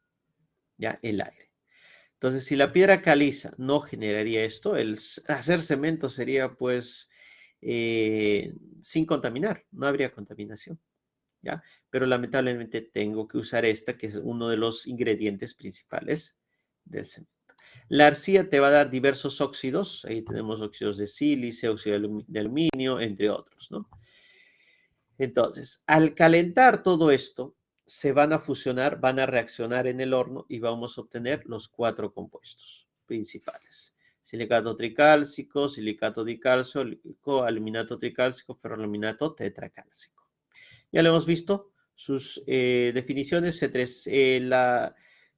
ya el aire. Entonces, si la piedra caliza no generaría esto, el hacer cemento sería pues sin contaminar, no habría contaminación, ¿ya? Pero lamentablemente tengo que usar esta, que es uno de los ingredientes principales del cemento. La arcilla te va a dar diversos óxidos. Ahí tenemos óxidos de sílice, óxido de aluminio, entre otros, ¿no? Entonces, al calentar todo esto, se van a fusionar, van a reaccionar en el horno y vamos a obtener los 4 compuestos principales. Silicato tricálcico, silicato dicálcico, aluminato tricálcico, ferroaluminato tetracálcico. Ya lo hemos visto, sus definiciones,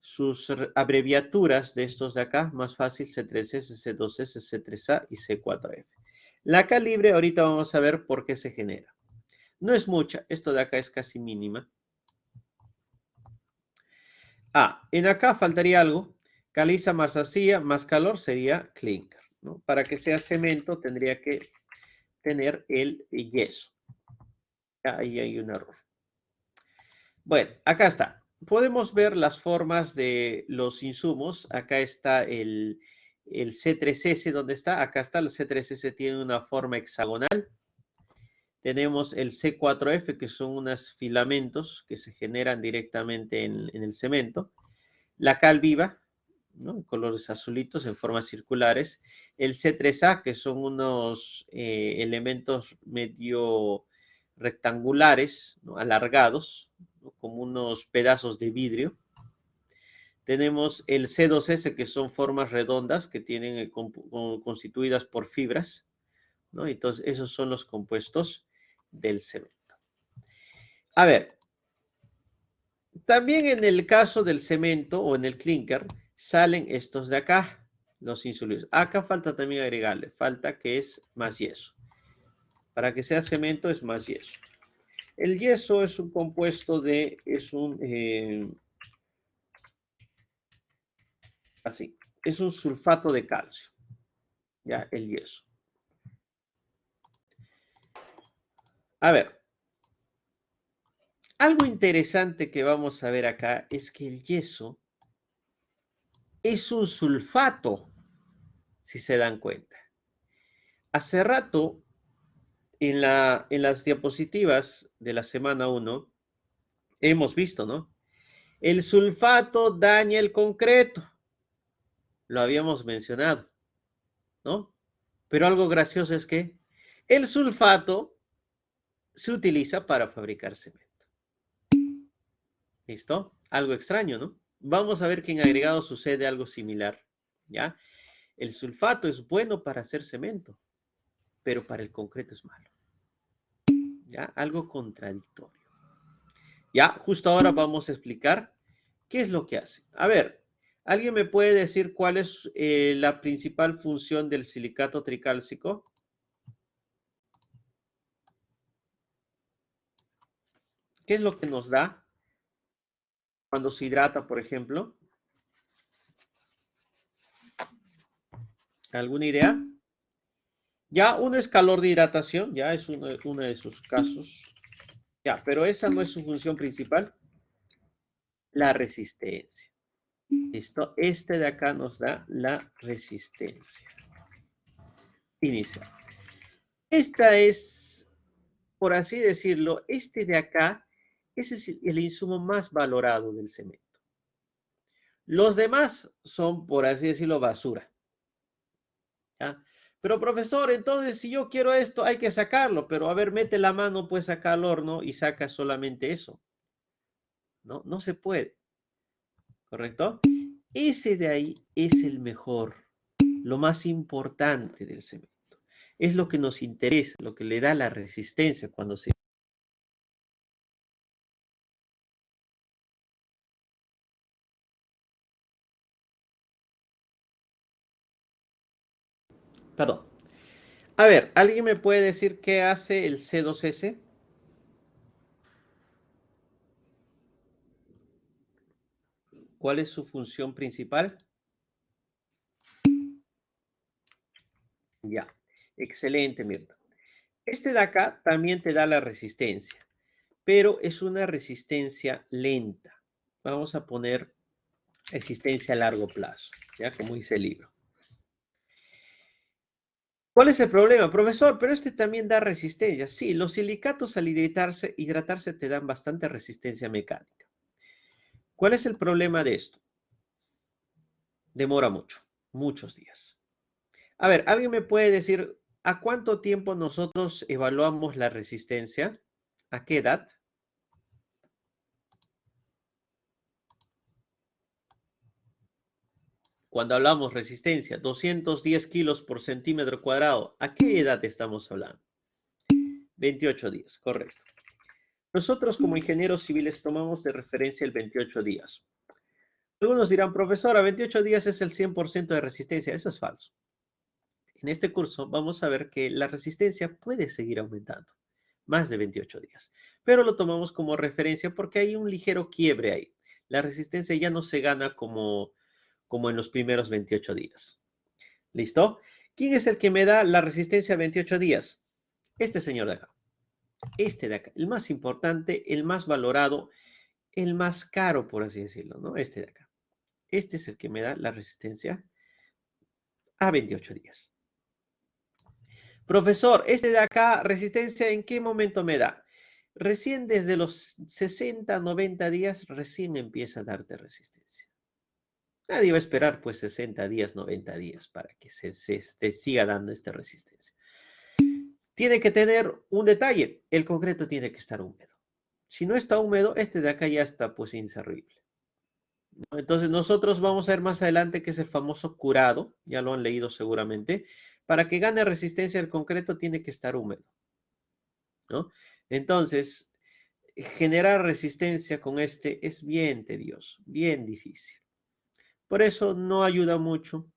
sus abreviaturas de estos de acá, más fácil, C3S, C2S, C3A y C4F. La calibre, ahorita vamos a ver por qué se genera. No es mucha, esto de acá es casi mínima. En acá faltaría algo. Caliza más arcilla, más calor sería clinker, ¿no? Para que sea cemento tendría que tener el yeso. Ahí hay un error. Bueno, acá está. Podemos ver las formas de los insumos. Acá está el C3S, ¿dónde está? Acá está, el C3S tiene una forma hexagonal. Tenemos el C4F, que son unos filamentos que se generan directamente en el cemento. La cal viva, ¿no? Colores azulitos en formas circulares. El C3A, que son unos elementos medio rectangulares, ¿no? Alargados, ¿no? Como unos pedazos de vidrio. Tenemos el C2S, que son formas redondas que tienen constituidas por fibras, ¿no? Entonces, esos son los compuestos del cemento. A ver, también en el caso del cemento o en el clinker, salen estos de acá, los insolubles. Acá falta también agregarle, falta que es más yeso. Para que sea cemento es más yeso. El yeso es un compuesto de, así, es un sulfato de calcio. Ya, el yeso. A ver, algo interesante que vamos a ver acá es que el yeso es un sulfato, si se dan cuenta. Hace rato, en las diapositivas de la semana 1, hemos visto, ¿no? El sulfato daña el concreto. Lo habíamos mencionado, ¿no? Pero algo gracioso es que el sulfato se utiliza para fabricar cemento. ¿Listo? Algo extraño, ¿no? Vamos a ver que en agregado sucede algo similar, ¿ya? El sulfato es bueno para hacer cemento, pero para el concreto es malo, ¿ya? Algo contradictorio. Ya, justo ahora vamos a explicar qué es lo que hace. A ver, ¿alguien me puede decir cuál es la principal función del silicato tricálcico? ¿Qué es lo que nos da cuando se hidrata, por ejemplo? ¿Alguna idea? Ya, uno es calor de hidratación, ya es uno de sus casos. Ya, pero esa no es su función principal. La resistencia. ¿Listo? Este de acá nos da la resistencia inicial. Esta es, por así decirlo, este de acá, ese es el insumo más valorado del cemento. Los demás son, por así decirlo, basura. ¿Ya? Pero profesor, entonces si yo quiero esto, hay que sacarlo, pero a ver, mete la mano pues acá al horno y saca solamente eso. No, no se puede. ¿Correcto? Ese de ahí es el mejor, lo más importante del cemento. Es lo que nos interesa, lo que le da la resistencia cuando se... Perdón. A ver, ¿alguien me puede decir qué hace el C2S? ¿Cuál es su función principal? Ya, excelente, Mirta. Este de acá también te da la resistencia, pero es una resistencia lenta. Vamos a poner resistencia a largo plazo, ya como dice el libro. ¿Cuál es el problema, profesor? Pero este también da resistencia. Sí, los silicatos al hidratarse te dan bastante resistencia mecánica. ¿Cuál es el problema de esto? Demora mucho. Muchos días. A ver, ¿alguien me puede decir a cuánto tiempo nosotros evaluamos la resistencia? ¿A qué edad? Cuando hablamos resistencia, 210 kilos por centímetro cuadrado, ¿a qué edad estamos hablando? 28 días, correcto. Nosotros como ingenieros civiles tomamos de referencia el 28 días. Algunos dirán, profesor, a 28 días es el 100% de resistencia. Eso es falso. En este curso vamos a ver que la resistencia puede seguir aumentando, más de 28 días. Pero lo tomamos como referencia porque hay un ligero quiebre ahí. La resistencia ya no se gana como en los primeros 28 días. ¿Listo? ¿Quién es el que me da la resistencia a 28 días? Este señor de acá. Este de acá. El más importante, el más valorado, el más caro, por así decirlo, ¿no? Este de acá. Este es el que me da la resistencia a 28 días. Profesor, este de acá, resistencia, ¿en qué momento me da? Recién desde los 60, 90 días, recién empieza a darte resistencia. Nadie va a esperar pues 60 días, 90 días para que te siga dando esta resistencia. Tiene que tener un detalle, el concreto tiene que estar húmedo. Si no está húmedo, este de acá ya está pues inservible. ¿No? Entonces nosotros vamos a ver más adelante que es el famoso curado, ya lo han leído seguramente. Para que gane resistencia el concreto tiene que estar húmedo, ¿no? Entonces, generar resistencia con este es bien tedioso, bien difícil. Por eso no ayuda mucho,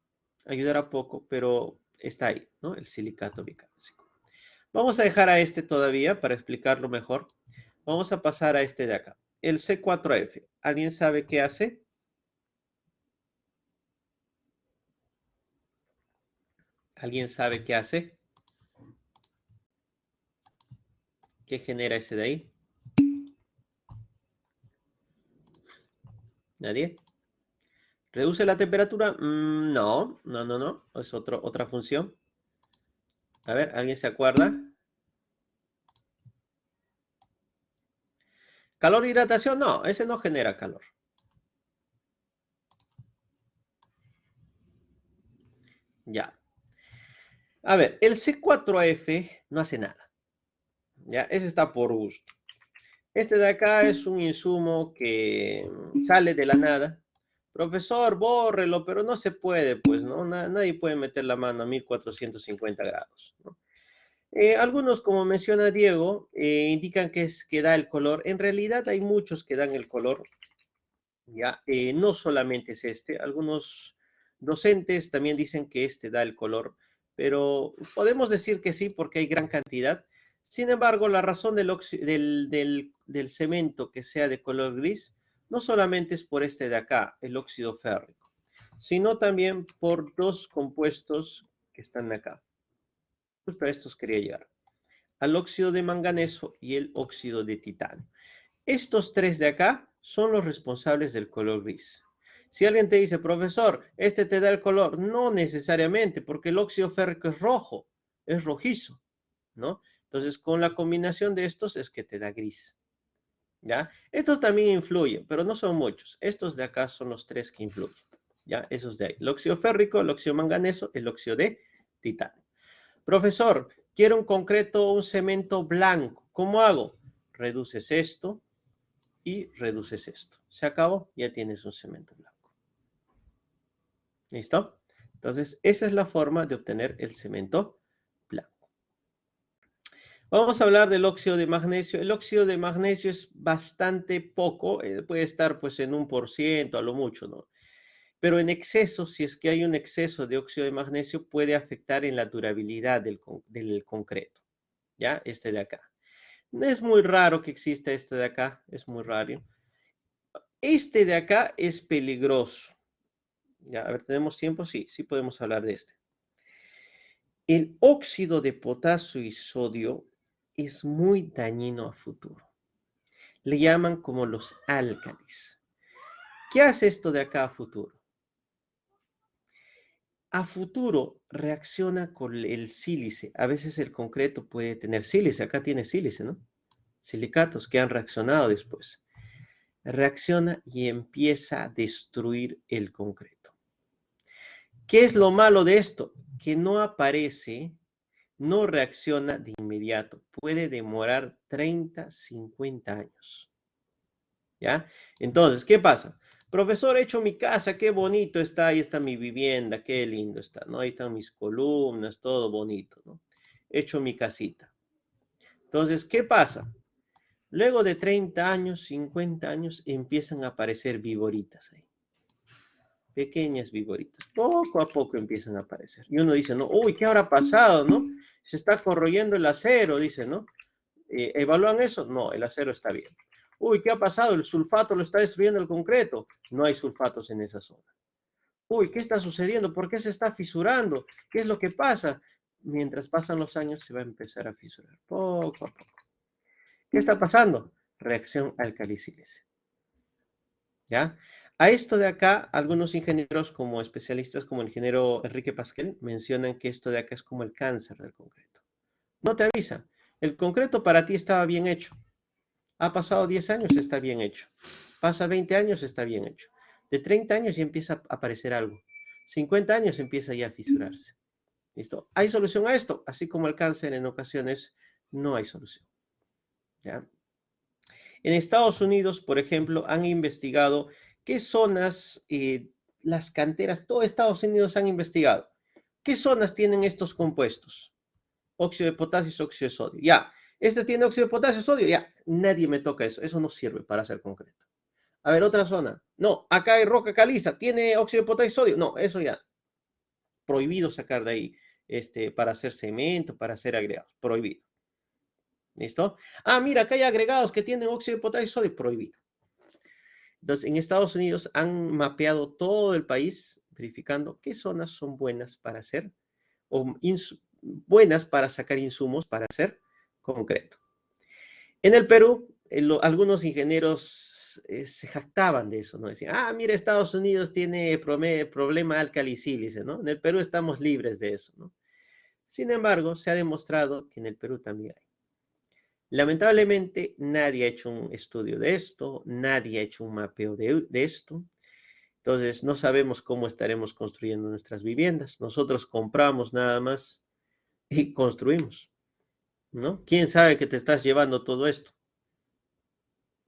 ayudará poco, pero está ahí, ¿no? El silicato bicálcico. Vamos a dejar a este todavía para explicarlo mejor. Vamos a pasar a este de acá, el C4F. ¿Alguien sabe qué hace? ¿Alguien sabe qué hace? ¿Qué genera ese de ahí? ¿Nadie? ¿Reduce la temperatura? No, no, no, no. Es otra función. A ver, ¿alguien se acuerda? ¿Calor e hidratación? No, ese no genera calor. Ya. A ver, el C4F no hace nada. Ya, ese está por gusto. Este de acá es un insumo que sale de la nada. Profesor, bórrelo, pero no se puede, pues, ¿no? Nadie puede meter la mano a 1450 grados, ¿no? Algunos, como menciona Diego, indican que es que da el color. En realidad hay muchos que dan el color, ¿ya? No solamente es este. Algunos docentes también dicen que este da el color, pero podemos decir que sí porque hay gran cantidad. Sin embargo, la razón del cemento que sea de color gris no solamente es por este de acá, el óxido férrico, sino también por dos compuestos que están acá. Justo a estos quería llegar, al óxido de manganeso y el óxido de titanio. Estos tres de acá son los responsables del color gris. Si alguien te dice, profesor, este te da el color, no necesariamente, porque el óxido férrico es rojo, es rojizo, ¿no? Entonces, con la combinación de estos es que te da gris, ¿ya? Estos también influyen, pero no son muchos. Estos de acá son los tres que influyen, ¿ya? Esos de ahí. El óxido férrico, el óxido manganeso, el óxido de titanio. Profesor, quiero un concreto, un cemento blanco. ¿Cómo hago? Reduces esto y reduces esto. Se acabó, ya tienes un cemento blanco. ¿Listo? Entonces, esa es la forma de obtener el cemento blanco. Vamos a hablar del óxido de magnesio. El óxido de magnesio es bastante poco, puede estar pues en 1% a lo mucho, ¿no? Pero en exceso, si es que hay un exceso de óxido de magnesio, puede afectar en la durabilidad del concreto. ¿Ya? Este de acá. Es muy raro que exista este de acá, es muy raro. Este de acá es peligroso. Ya, a ver, ¿tenemos tiempo? Sí, sí podemos hablar de este. El óxido de potasio y sodio es muy dañino a futuro. Le llaman como los álcalis. ¿Qué hace esto de acá a futuro? A futuro reacciona con el sílice. A veces el concreto puede tener sílice. Acá tiene sílice, ¿no? Silicatos que han reaccionado después. Reacciona y empieza a destruir el concreto. ¿Qué es lo malo de esto? Que no aparece, no reacciona de inmediato. Puede demorar 30, 50 años. ¿Ya? Entonces, ¿qué pasa? Profesor, he hecho mi casa, qué bonito está, ahí está mi vivienda, qué lindo está, ¿no? Ahí están mis columnas, todo bonito, ¿no? He hecho mi casita. Entonces, ¿qué pasa? Luego de 30 años, 50 años, empiezan a aparecer viboritas ahí. Pequeñas viboritas. Poco a poco empiezan a aparecer. Y uno dice, no, uy, ¿qué habrá pasado, no? Se está corroyendo el acero, dice, ¿no? ¿Evalúan eso? No, el acero está bien. Uy, ¿qué ha pasado? El sulfato lo está destruyendo el concreto. No hay sulfatos en esa zona. Uy, ¿qué está sucediendo? ¿Por qué se está fisurando? ¿Qué es lo que pasa? Mientras pasan los años se va a empezar a fisurar, poco a poco. ¿Qué está pasando? Reacción alcalí-sílice. ¿Ya? A esto de acá, algunos ingenieros como especialistas, como el ingeniero Enrique Pasquel, mencionan que esto de acá es como el cáncer del concreto. No te avisa. El concreto para ti estaba bien hecho. Ha pasado 10 años, está bien hecho. Pasa 20 años, está bien hecho. De 30 años ya empieza a aparecer algo. 50 años empieza ya a fisurarse. ¿Listo? ¿Hay solución a esto? Así como el cáncer en ocasiones, no hay solución. ¿Ya? En Estados Unidos, por ejemplo, han investigado qué zonas, las canteras, todo Estados Unidos han investigado. ¿Qué zonas tienen estos compuestos? Óxido de potasio y óxido de sodio. Ya, este tiene óxido de potasio y sodio. Ya, nadie me toca eso. Eso no sirve para hacer concreto. A ver, otra zona. No, acá hay roca caliza. ¿Tiene óxido de potasio y sodio? No, eso ya. Prohibido sacar de ahí para hacer cemento, para hacer agregados. Prohibido. ¿Listo? Ah, mira, acá hay agregados que tienen óxido de potasio y sodio. Prohibido. Entonces, en Estados Unidos han mapeado todo el país, verificando qué zonas son buenas para hacer, o buenas para sacar insumos para hacer concreto. En el Perú, algunos ingenieros se jactaban de eso, ¿no? Decían, ah, mira, Estados Unidos tiene problema alcalí-sílice, ¿no? En el Perú estamos libres de eso, ¿no? Sin embargo, se ha demostrado que en el Perú también hay. Lamentablemente, nadie ha hecho un estudio de esto, nadie ha hecho un mapeo de esto. Entonces, no sabemos cómo estaremos construyendo nuestras viviendas. Nosotros compramos nada más y construimos, ¿no? ¿Quién sabe que te estás llevando todo esto?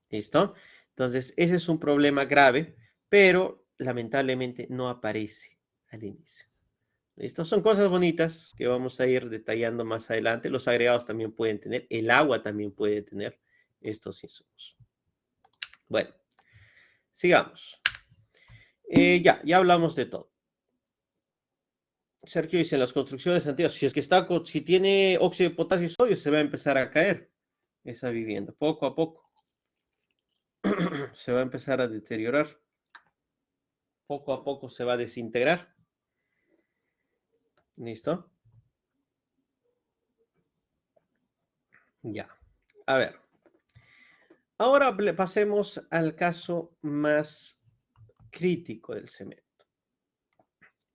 ¿Listo? Entonces, ese es un problema grave, pero lamentablemente no aparece al inicio. ¿Listo? Son cosas bonitas que vamos a ir detallando más adelante. Los agregados también pueden tener, el agua también puede tener estos insumos. Bueno, sigamos. Ya hablamos de todo. Sergio dice, en las construcciones antiguas, si es que si tiene óxido de potasio y sodio, se va a empezar a caer esa vivienda, poco a poco. Se va a empezar a deteriorar. Poco a poco se va a desintegrar. ¿Listo? Ya. A ver. Ahora pasemos al caso más crítico del cemento.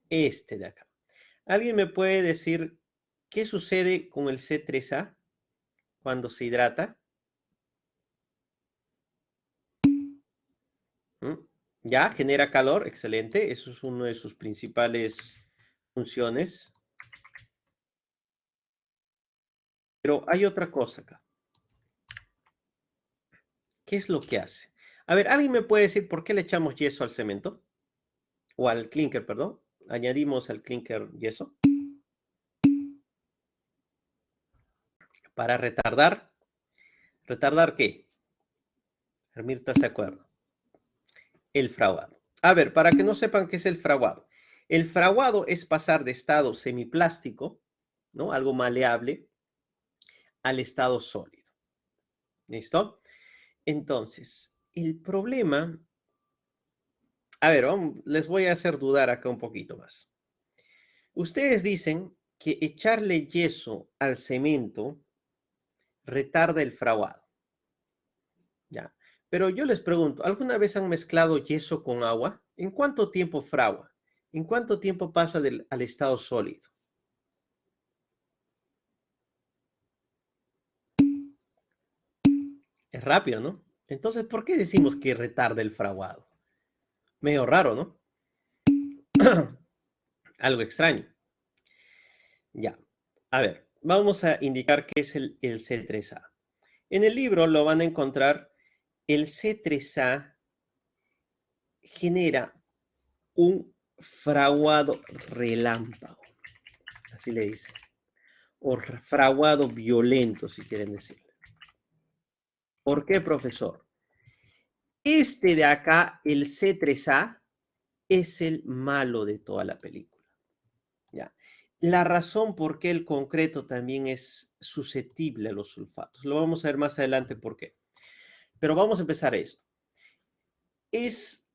Este de acá. ¿Alguien me puede decir qué sucede con el C3A cuando se hidrata? ¿Mm? Ya, genera calor, excelente. Eso es una de sus principales funciones. Pero hay otra cosa acá. ¿Qué es lo que hace? A ver, ¿alguien me puede decir por qué le echamos yeso al cemento? O al clinker, perdón. Añadimos al clinker yeso. Para retardar. ¿Retardar qué? Mirta se acuerda. El fraguado. A ver, para que no sepan qué es el fraguado. El fraguado es pasar de estado semiplástico, ¿no? Algo maleable, al estado sólido. ¿Listo? Entonces, el problema... A ver, les voy a hacer dudar acá un poquito más. Ustedes dicen que echarle yeso al cemento retarda el fraguado. Ya. Pero yo les pregunto, ¿alguna vez han mezclado yeso con agua? ¿En cuánto tiempo fragua? ¿En cuánto tiempo pasa al estado sólido? Es rápido, ¿no? Entonces, ¿por qué decimos que retarda el fraguado? Medio raro, ¿no? Algo extraño. Ya. A ver, vamos a indicar qué es el C3A. En el libro lo van a encontrar. El C3A genera un fraguado relámpago, así le dicen, o fraguado violento, si quieren decirlo. ¿Por qué, profesor? Este de acá, el C3A, es el malo de toda la película. ¿Ya? La razón por qué el concreto también es susceptible a los sulfatos. Lo vamos a ver más adelante por qué. Pero vamos a empezar esto. Es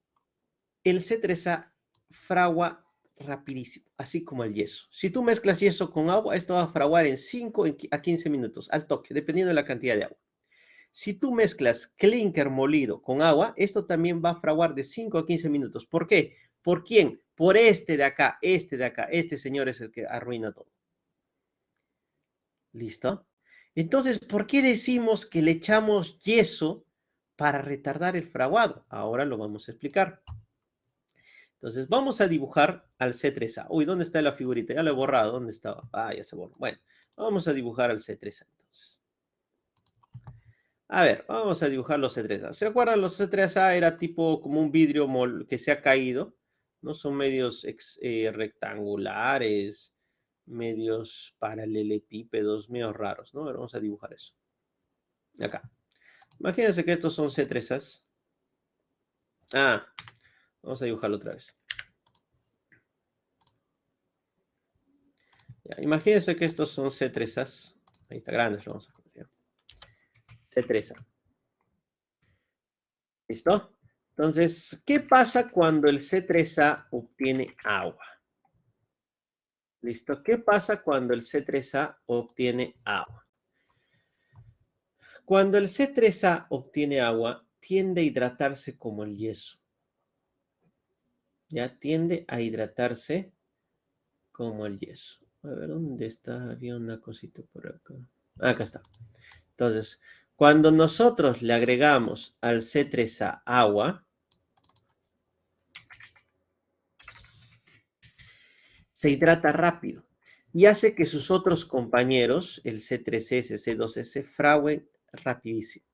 el C3A fragua rapidísimo, así como el yeso. Si tú mezclas yeso con agua, esto va a fraguar en 5 a 15 minutos, al toque, dependiendo de la cantidad de agua. Si tú mezclas clinker molido con agua, esto también va a fraguar de 5 a 15 minutos. ¿Por qué? ¿Por quién? Por este de acá, este de acá. Este señor es el que arruina todo. ¿Listo? Entonces, ¿por qué decimos que le echamos yeso para retardar el fraguado? Ahora lo vamos a explicar. Entonces, vamos a dibujar al C3A. Uy, ¿dónde está la figurita? Ya lo he borrado. ¿Dónde estaba? Ah, ya se borró. Bueno, vamos a dibujar al C3A entonces. A ver, vamos a dibujar los C3A. ¿Se acuerdan? Los C3A era tipo como un vidrio que se ha caído, ¿no? Son medios rectangulares, medios paralelepípedos, medios raros, ¿no? A ver, vamos a dibujar eso. Acá. Imagínense que estos son C3As. Ah, vamos a dibujarlo otra vez. Ya, imagínense que estos son C3As. Ahí está, grandes lo vamos a poner. C3A. ¿Listo? Entonces, ¿qué pasa cuando el C3A obtiene agua? ¿Listo? ¿Qué pasa cuando el C3A obtiene agua? Cuando el C3A obtiene agua, tiende a hidratarse como el yeso. Ya tiende a hidratarse como el yeso. A ver, ¿dónde está? Había una cosita por acá. Acá está. Entonces, cuando nosotros le agregamos al C3A agua, se hidrata rápido y hace que sus otros compañeros, el C3S, C2S, fraguen rapidísimo.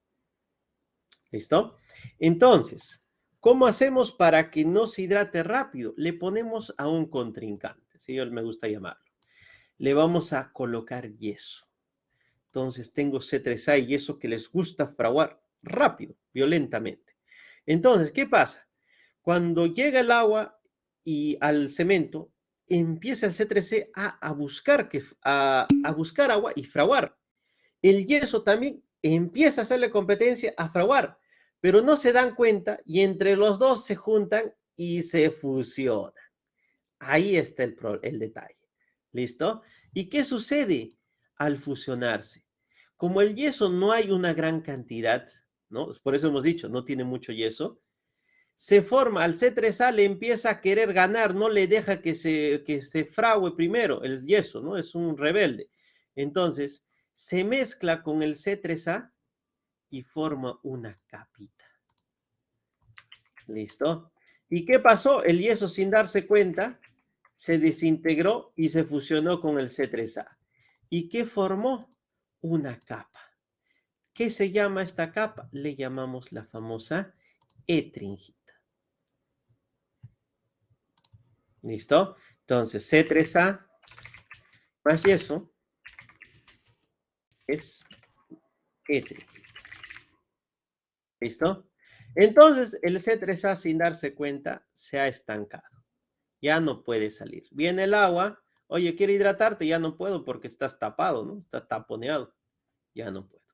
¿Listo? Entonces, ¿cómo hacemos para que no se hidrate rápido? Le ponemos a un contrincante, ¿sí? Yo me gusta llamarlo. Le vamos a colocar yeso. Entonces tengo C3A y yeso que les gusta fraguar rápido, violentamente. Entonces, ¿qué pasa? Cuando llega el agua y al cemento, empieza el C3C a buscar agua y fraguar. El yeso también empieza a hacerle competencia a fraguar, pero no se dan cuenta y entre los dos se juntan y se fusionan. Ahí está el detalle. ¿Listo? ¿Y qué sucede al fusionarse? Como el yeso no hay una gran cantidad, ¿no? Por eso hemos dicho, no tiene mucho yeso, se forma, al C3A le empieza a querer ganar, no le deja que se frague primero el yeso, ¿no? Es un rebelde. Entonces, se mezcla con el C3A y forma una capita. ¿Listo? ¿Y qué pasó? El yeso, sin darse cuenta, se desintegró y se fusionó con el C3A. ¿Y qué formó? Una capa. ¿Qué se llama esta capa? Le llamamos la famosa etringita. ¿Listo? Entonces, C3A más yeso es etringita. ¿Listo? Entonces, el C3A, sin darse cuenta, se ha estancado. Ya no puede salir. Viene el agua. Oye, ¿quiere hidratarte? Ya no puedo porque estás tapado, ¿no? Está taponeado. Ya no puedo.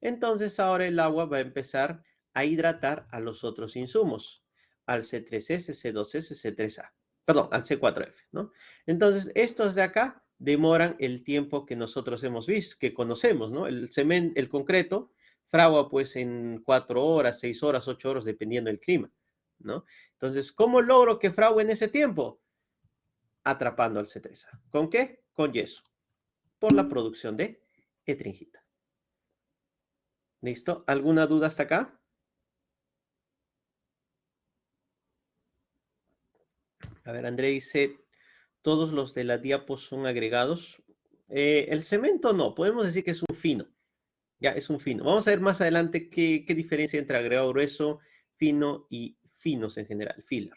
Entonces, ahora el agua va a empezar a hidratar a los otros insumos. Al C3S, C2S, C3A. Perdón, al C4F, ¿no? Entonces, estos de acá demoran el tiempo que nosotros hemos visto, que conocemos, ¿no? El cemento, el concreto, fragua pues en 4 horas, 6 horas, 8 horas, dependiendo del clima, ¿no? Entonces, ¿cómo logro que frague en ese tiempo? Atrapando al C3A. ¿Con qué? Con yeso. Por la producción de etringita. ¿Listo? ¿Alguna duda hasta acá? A ver, André dice, Todos los de la diapo son agregados. El cemento no, podemos decir que es un fino. Ya, es un fino. Vamos a ver más adelante qué diferencia entre agregado grueso, fino y finos en general, filler.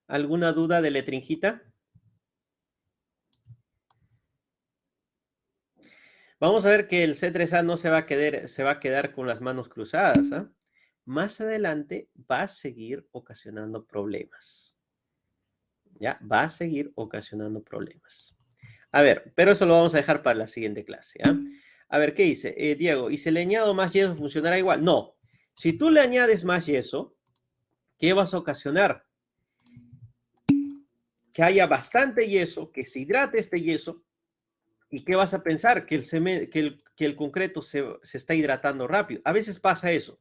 ¿Alguna duda de letringita? Vamos a ver que el C3A no se va a quedar con las manos cruzadas, ¿ah? Más adelante va a seguir ocasionando problemas. Ya, va a seguir ocasionando problemas. A ver, pero eso lo vamos a dejar para la siguiente clase, ¿ah? A ver, ¿qué dice? Diego, ¿y si le añado más yeso funcionará igual? No. Si tú le añades más yeso, ¿qué vas a ocasionar? Que haya bastante yeso, que se hidrate este yeso. ¿Y qué vas a pensar? Que el concreto se está hidratando rápido. A veces pasa eso.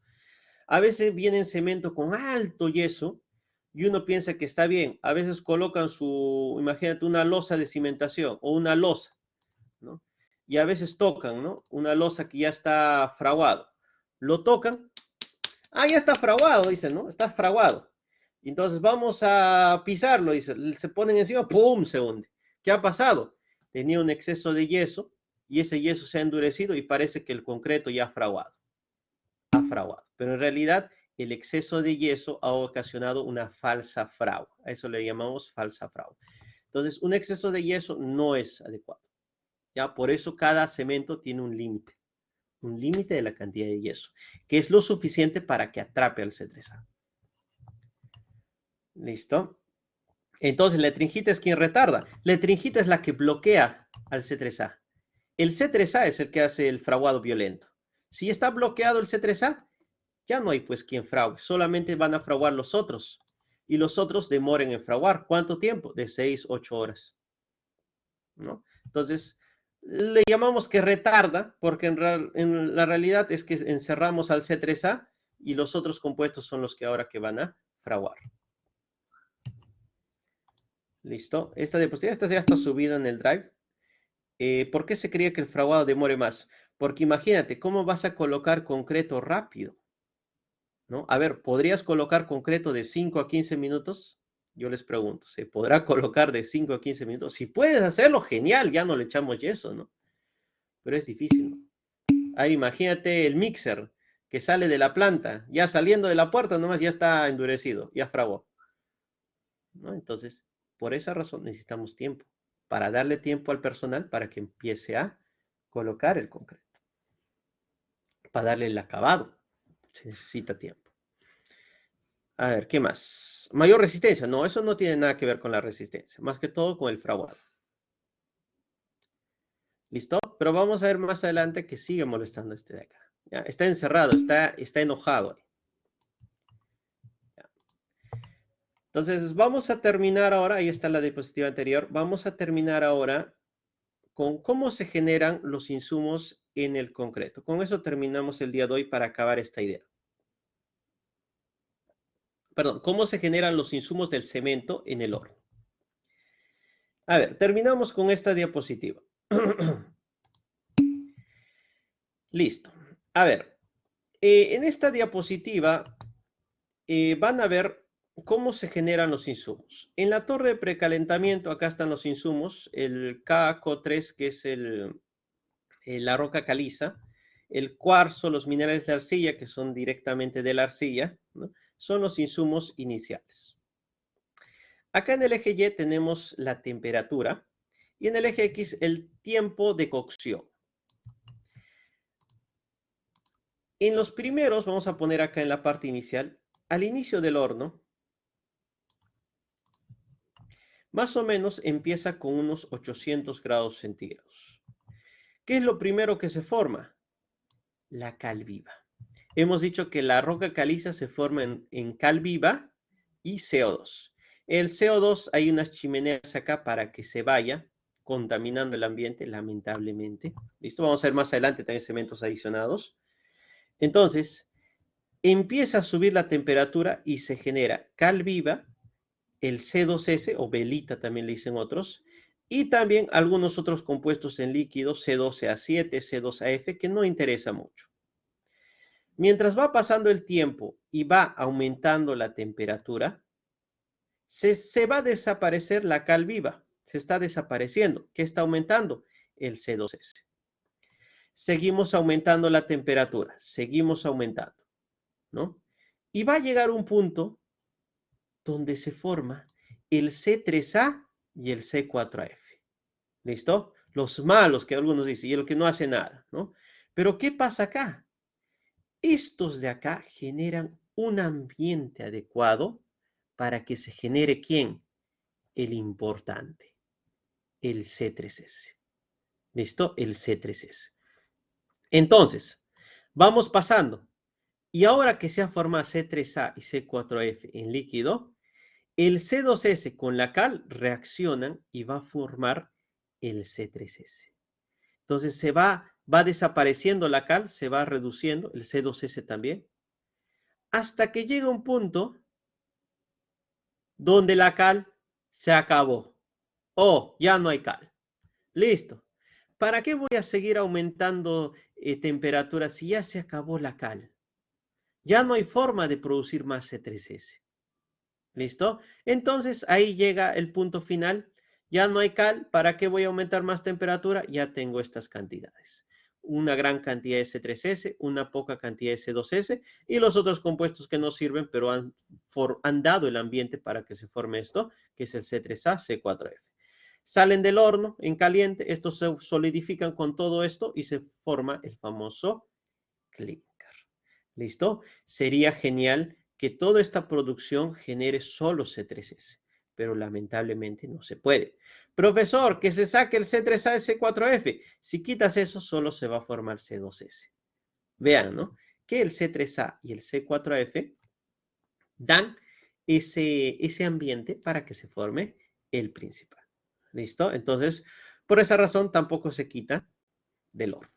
A veces viene en cemento con alto yeso y uno piensa que está bien. A veces colocan imagínate, una losa de cimentación o una losa, ¿no? Y a veces tocan, ¿no? Una losa que ya está fraguado. Lo tocan. Ah, ya está fraguado, dicen, ¿no? Está fraguado. Entonces vamos a pisarlo, dice. Se ponen encima, ¡pum! Se hunde. ¿Qué ha pasado? Tenía un exceso de yeso y ese yeso se ha endurecido y parece que el concreto ya ha fraguado. Ha fraguado. Pero en realidad el exceso de yeso ha ocasionado una falsa fragua. A eso le llamamos falsa fragua. Entonces, un exceso de yeso no es adecuado. ¿Ya? Por eso cada cemento tiene un límite de la cantidad de yeso, que es lo suficiente para que atrape al C3A. ¿Listo? Entonces, la letringita es quien retarda. La letringita es la que bloquea al C3A. El C3A es el que hace el fraguado violento. Si está bloqueado el C3A, ya no hay pues quien frague. Solamente van a fraguar los otros. Y los otros demoren en fraguar. ¿Cuánto tiempo? De 6, 8 horas. ¿No? Entonces, le llamamos que retarda, porque en la realidad es que encerramos al C3A y los otros compuestos son los que ahora que van a fraguar. ¿Listo? Esta diapositiva ya está subida en el Drive. ¿Por qué se creía que el fraguado demore más? Porque imagínate, ¿cómo vas a colocar concreto rápido? ¿No? A ver, ¿podrías colocar concreto de 5 a 15 minutos? Yo les pregunto, ¿se podrá colocar de 5 a 15 minutos? Si puedes hacerlo, genial, ya no le echamos yeso, ¿no? Pero es difícil, ¿no? Ahí imagínate el mixer que sale de la planta, ya saliendo de la puerta nomás ya está endurecido, ya fraguó, ¿no? Entonces, por esa razón necesitamos tiempo, para darle tiempo al personal para que empiece a colocar el concreto, para darle el acabado, se necesita tiempo. A ver, ¿qué más? Mayor resistencia, no, eso no tiene nada que ver con la resistencia, más que todo con el fraguado. ¿Listo? Pero vamos a ver más adelante que sigue molestando este de acá. ¿Ya? Está encerrado, está enojado. ¿Ya? Entonces, vamos a terminar ahora, ahí está la diapositiva anterior, vamos a terminar ahora con cómo se generan los insumos en el concreto. Con eso terminamos el día de hoy para acabar esta idea. Perdón, cómo se generan los insumos del cemento en el horno. A ver, terminamos con esta diapositiva. Listo. A ver, en esta diapositiva van a ver cómo se generan los insumos. En la torre de precalentamiento, acá están los insumos, el KCO3, que es la roca caliza, el cuarzo, los minerales de arcilla, que son directamente de la arcilla, ¿no? Son los insumos iniciales. Acá en el eje Y tenemos la temperatura y en el eje X el tiempo de cocción. En los primeros, vamos a poner acá en la parte inicial, al inicio del horno, más o menos empieza con unos 800 grados centígrados. ¿Qué es lo primero que se forma? La cal viva. Hemos dicho que la roca caliza se forma en cal viva y CO2. El CO2 hay unas chimeneas acá para que se vaya contaminando el ambiente, lamentablemente. ¿Listo? Vamos a ver más adelante también cementos adicionados. Entonces, empieza a subir la temperatura y se genera cal viva, el C2S o velita también le dicen otros, y también algunos otros compuestos en líquido, C12A7, C2AF, que no interesa mucho. Mientras va pasando el tiempo y va aumentando la temperatura, se va a desaparecer la cal viva. Se está desapareciendo. ¿Qué está aumentando? El C2S. Seguimos aumentando la temperatura. Seguimos aumentando, ¿no? Y va a llegar un punto donde se forma el C3A y el C4F. ¿Listo? Los malos que algunos dicen y el que no hace nada, ¿no? Pero ¿qué pasa acá? Estos de acá generan un ambiente adecuado para que se genere ¿quién? El importante, el C3S. ¿Listo? El C3S. Entonces, vamos pasando. Y ahora que se ha formado C3A y C4F en líquido, el C2S con la cal reaccionan y va a formar el C3S. Entonces va desapareciendo la cal, se va reduciendo, el C2S también, hasta que llega un punto donde la cal se acabó. Oh, ya no hay cal. Listo. ¿Para qué voy a seguir aumentando temperatura si ya se acabó la cal? Ya no hay forma de producir más C3S. ¿Listo? Entonces ahí llega el punto final. Ya no hay cal. ¿Para qué voy a aumentar más temperatura? Ya tengo estas cantidades. Una gran cantidad de C3S, una poca cantidad de C2S y los otros compuestos que no sirven, pero han dado el ambiente para que se forme esto, que es el C3A, C4F. Salen del horno en caliente, estos se solidifican con todo esto y se forma el famoso clinker. ¿Listo? Sería genial que toda esta producción genere solo C3S, pero lamentablemente no se puede. Profesor, que se saque el C3A y C4F. Si quitas eso, solo se va a formar C2S. Vean, ¿no? Que el C3A y el C4F dan ese ambiente para que se forme el principal. ¿Listo? Entonces, por esa razón tampoco se quita del horno.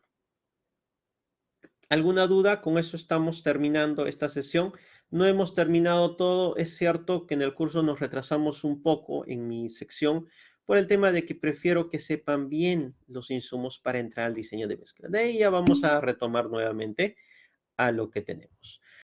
¿Alguna duda? Con eso estamos terminando esta sesión. No hemos terminado todo. Es cierto que en el curso nos retrasamos un poco en mi sección por el tema de que prefiero que sepan bien los insumos para entrar al diseño de mezcla. De ahí ya vamos a retomar nuevamente a lo que tenemos.